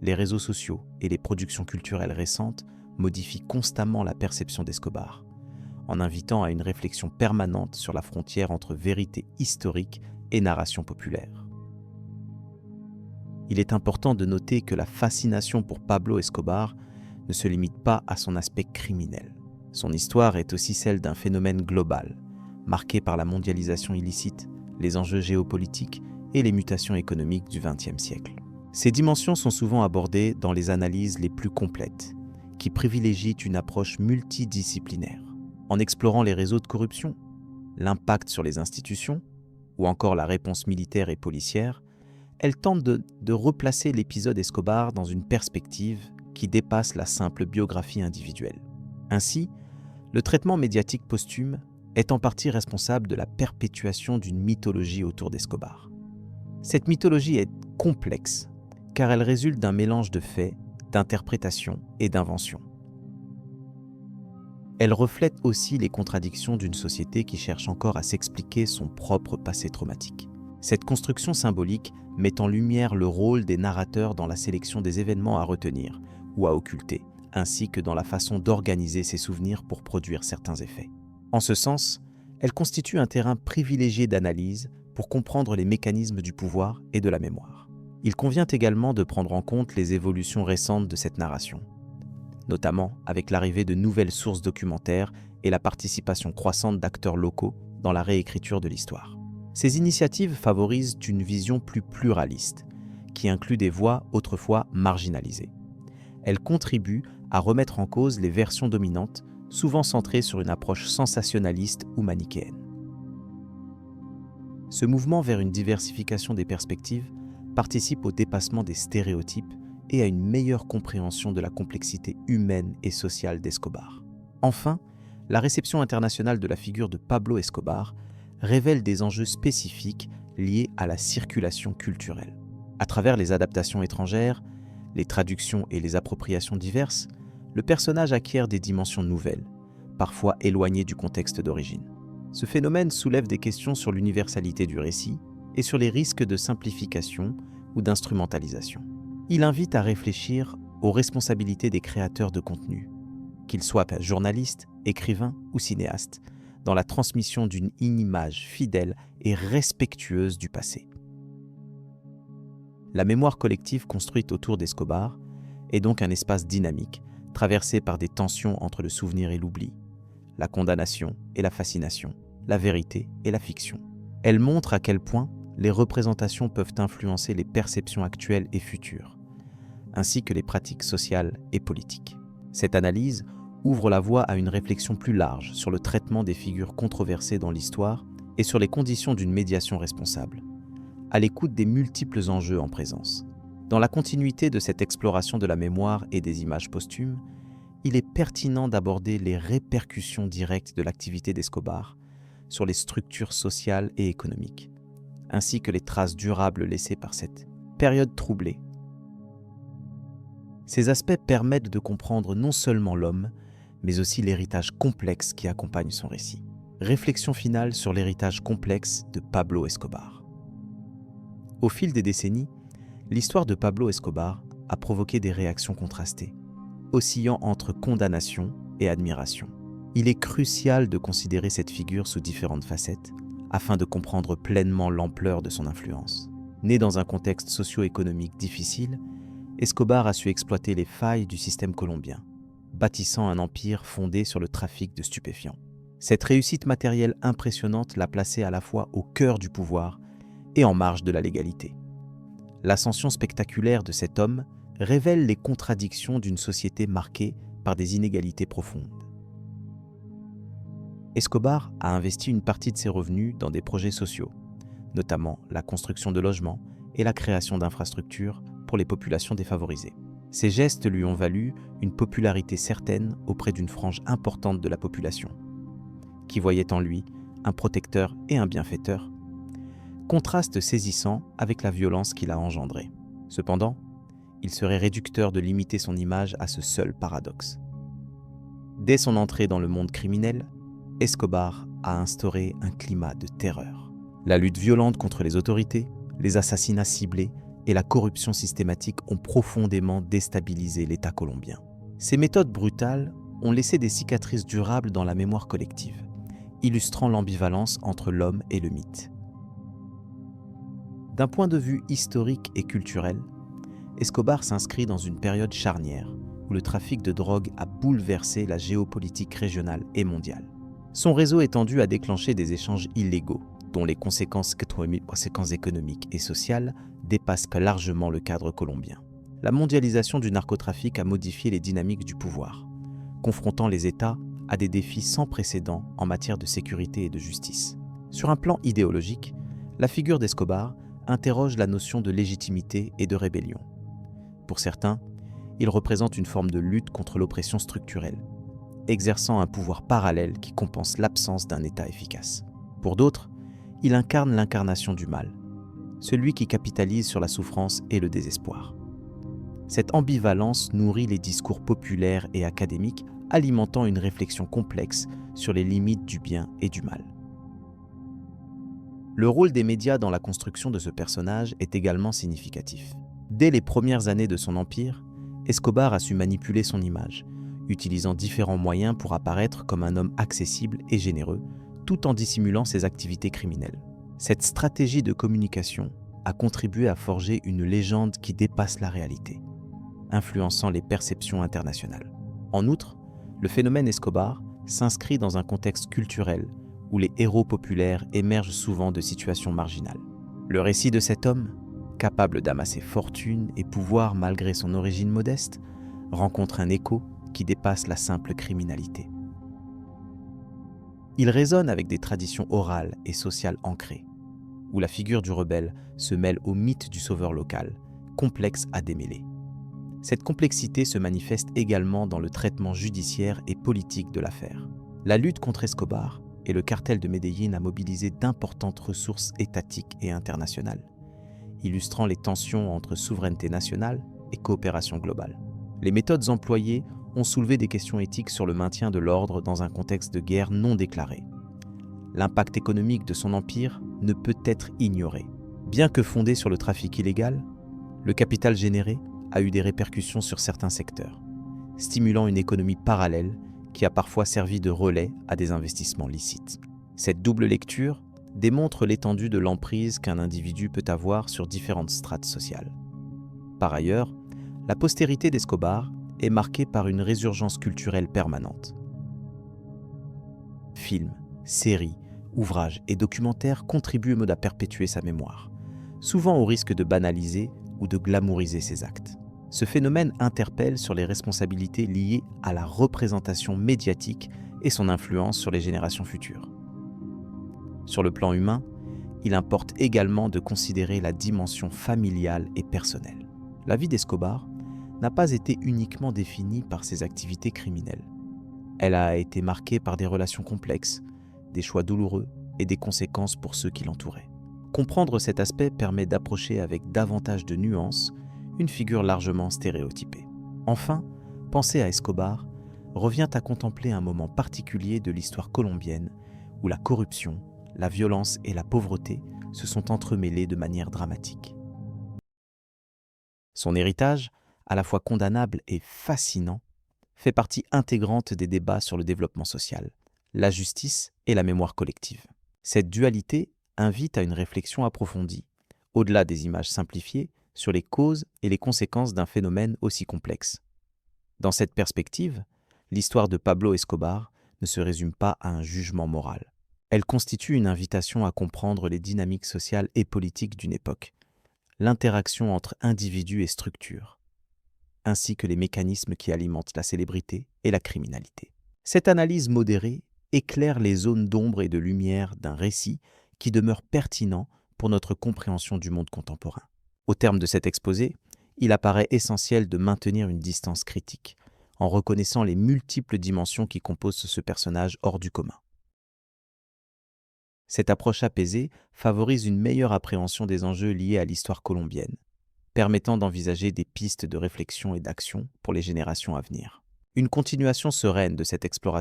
S1: les réseaux sociaux et les productions culturelles récentes modifient constamment la perception d'Escobar, en invitant à une réflexion permanente sur la frontière entre vérité historique et narration populaire. Il est important de noter que la fascination pour Pablo Escobar ne se limite pas à son aspect criminel. Son histoire est aussi celle d'un phénomène global, marqué par la mondialisation illicite, les enjeux géopolitiques et les mutations économiques du XXe siècle. Ces dimensions sont souvent abordées dans les analyses les plus complètes, qui privilégient une approche multidisciplinaire. En explorant les réseaux de corruption, l'impact sur les institutions, ou encore la réponse militaire et policière, elles tentent de replacer l'épisode Escobar dans une perspective qui dépasse la simple biographie individuelle. Ainsi, le traitement médiatique posthume est en partie responsable de la perpétuation d'une mythologie autour d'Escobar. Cette mythologie est complexe, car elle résulte d'un mélange de faits, d'interprétations et d'inventions. Elle reflète aussi les contradictions d'une société qui cherche encore à s'expliquer son propre passé traumatique. Cette construction symbolique met en lumière le rôle des narrateurs dans la sélection des événements à retenir ou à occulter, ainsi que dans la façon d'organiser ses souvenirs pour produire certains effets. En ce sens, elle constitue un terrain privilégié d'analyse pour comprendre les mécanismes du pouvoir et de la mémoire. Il convient également de prendre en compte les évolutions récentes de cette narration, notamment avec l'arrivée de nouvelles sources documentaires et la participation croissante d'acteurs locaux dans la réécriture de l'histoire. Ces initiatives favorisent une vision plus pluraliste, qui inclut des voix autrefois marginalisées. Elles contribuent à remettre en cause les versions dominantes, souvent centrées sur une approche sensationnaliste ou manichéenne. Ce mouvement vers une diversification des perspectives participe au dépassement des stéréotypes et à une meilleure compréhension de la complexité humaine et sociale d'Escobar. Enfin, la réception internationale de la figure de Pablo Escobar révèle des enjeux spécifiques liés à la circulation culturelle. À travers les adaptations étrangères, les traductions et les appropriations diverses, le personnage acquiert des dimensions nouvelles, parfois éloignées du contexte d'origine. Ce phénomène soulève des questions sur l'universalité du récit et sur les risques de simplification ou d'instrumentalisation. Il invite à réfléchir aux responsabilités des créateurs de contenu, qu'ils soient journalistes, écrivains ou cinéastes, dans la transmission d'une image fidèle et respectueuse du passé. La mémoire collective construite autour d'Escobar est donc un espace dynamique, traversé par des tensions entre le souvenir et l'oubli, la condamnation et la fascination, la vérité et la fiction. Elle montre à quel point les représentations peuvent influencer les perceptions actuelles et futures, ainsi que les pratiques sociales et politiques. Cette analyse ouvre la voie à une réflexion plus large sur le traitement des figures controversées dans l'histoire et sur les conditions d'une médiation responsable, à l'écoute des multiples enjeux en présence. Dans la continuité de cette exploration de la mémoire et des images posthumes, il est pertinent d'aborder les répercussions directes de l'activité d'Escobar sur les structures sociales et économiques, ainsi que les traces durables laissées par cette période troublée. Ces aspects permettent de comprendre non seulement l'homme, mais aussi l'héritage complexe qui accompagne son récit. Réflexion finale sur l'héritage complexe de Pablo Escobar. Au fil des décennies, l'histoire de Pablo Escobar a provoqué des réactions contrastées, oscillant entre condamnation et admiration. Il est crucial de considérer cette figure sous différentes facettes, afin de comprendre pleinement l'ampleur de son influence. Né dans un contexte socio-économique difficile, Escobar a su exploiter les failles du système colombien, bâtissant un empire fondé sur le trafic de stupéfiants. Cette réussite matérielle impressionnante l'a placé à la fois au cœur du pouvoir et en marge de la légalité. L'ascension spectaculaire de cet homme révèle les contradictions d'une société marquée par des inégalités profondes. Escobar a investi une partie de ses revenus dans des projets sociaux, notamment la construction de logements et la création d'infrastructures pour les populations défavorisées. Ces gestes lui ont valu une popularité certaine auprès d'une frange importante de la population, qui voyait en lui un protecteur et un bienfaiteur, contraste saisissant avec la violence qu'il a engendrée. Cependant, il serait réducteur de limiter son image à ce seul paradoxe. Dès son entrée dans le monde criminel, Escobar a instauré un climat de terreur. La lutte violente contre les autorités, les assassinats ciblés et la corruption systématique ont profondément déstabilisé l'État colombien. Ces méthodes brutales ont laissé des cicatrices durables dans la mémoire collective, illustrant l'ambivalence entre l'homme et le mythe. D'un point de vue historique et culturel, Escobar s'inscrit dans une période charnière où le trafic de drogue a bouleversé la géopolitique régionale et mondiale. Son réseau étendu a déclenché des échanges illégaux, dont les conséquences économiques et sociales dépassent largement le cadre colombien. La mondialisation du narcotrafic a modifié les dynamiques du pouvoir, confrontant les États à des défis sans précédent en matière de sécurité et de justice. Sur un plan idéologique, la figure d'Escobar interroge la notion de légitimité et de rébellion. Pour certains, il représente une forme de lutte contre l'oppression structurelle, exerçant un pouvoir parallèle qui compense l'absence d'un État efficace. Pour d'autres, il incarne l'incarnation du mal, celui qui capitalise sur la souffrance et le désespoir. Cette ambivalence nourrit les discours populaires et académiques, alimentant une réflexion complexe sur les limites du bien et du mal. Le rôle des médias dans la construction de ce personnage est également significatif. Dès les premières années de son empire, Escobar a su manipuler son image, utilisant différents moyens pour apparaître comme un homme accessible et généreux, tout en dissimulant ses activités criminelles. Cette stratégie de communication a contribué à forger une légende qui dépasse la réalité, influençant les perceptions internationales. En outre, le phénomène Escobar s'inscrit dans un contexte culturel où les héros populaires émergent souvent de situations marginales. Le récit de cet homme, capable d'amasser fortune et pouvoir malgré son origine modeste, rencontre un écho qui dépasse la simple criminalité. Il résonne avec des traditions orales et sociales ancrées, où la figure du rebelle se mêle au mythe du sauveur local, complexe à démêler. Cette complexité se manifeste également dans le traitement judiciaire et politique de l'affaire. La lutte contre Escobar et le cartel de Medellín a mobilisé d'importantes ressources étatiques et internationales, illustrant les tensions entre souveraineté nationale et coopération globale. Les méthodes employées ont soulevé des questions éthiques sur le maintien de l'ordre dans un contexte de guerre non déclarée. L'impact économique de son empire ne peut être ignoré. Bien que fondé sur le trafic illégal, le capital généré a eu des répercussions sur certains secteurs, stimulant une économie parallèle qui a parfois servi de relais à des investissements licites. Cette double lecture démontre l'étendue de l'emprise qu'un individu peut avoir sur différentes strates sociales. Par ailleurs, la postérité d'Escobar est marquée par une résurgence culturelle permanente. Films, séries, ouvrages et documentaires contribuent à perpétuer sa mémoire, souvent au risque de banaliser ou de glamouriser ses actes. Ce phénomène interpelle sur les responsabilités liées à la représentation médiatique et son influence sur les générations futures. Sur le plan humain, il importe également de considérer la dimension familiale et personnelle. La vie d'Escobar n'a pas été uniquement définie par ses activités criminelles. Elle a été marquée par des relations complexes, des choix douloureux et des conséquences pour ceux qui l'entouraient. Comprendre cet aspect permet d'approcher avec davantage de nuances une figure largement stéréotypée. Enfin, penser à Escobar revient à contempler un moment particulier de l'histoire colombienne où la corruption, la violence et la pauvreté se sont entremêlées de manière dramatique. Son héritage, à la fois condamnable et fascinant, fait partie intégrante des débats sur le développement social, la justice et la mémoire collective. Cette dualité invite à une réflexion approfondie, au-delà des images simplifiées, sur les causes et les conséquences d'un phénomène aussi complexe. Dans cette perspective, l'histoire de Pablo Escobar ne se résume pas à un jugement moral. Elle constitue une invitation à comprendre les dynamiques sociales et politiques d'une époque, l'interaction entre individus et structures, ainsi que les mécanismes qui alimentent la célébrité et la criminalité. Cette analyse modérée éclaire les zones d'ombre et de lumière d'un récit qui demeure pertinent pour notre compréhension du monde contemporain. Au terme de cet exposé, il apparaît essentiel de maintenir une distance critique, en reconnaissant les multiples dimensions qui composent ce personnage hors du commun. Cette approche apaisée favorise une meilleure appréhension des enjeux liés à l'histoire colombienne, permettant d'envisager des pistes de réflexion et d'action pour les générations à venir. Une continuation sereine de cette exploration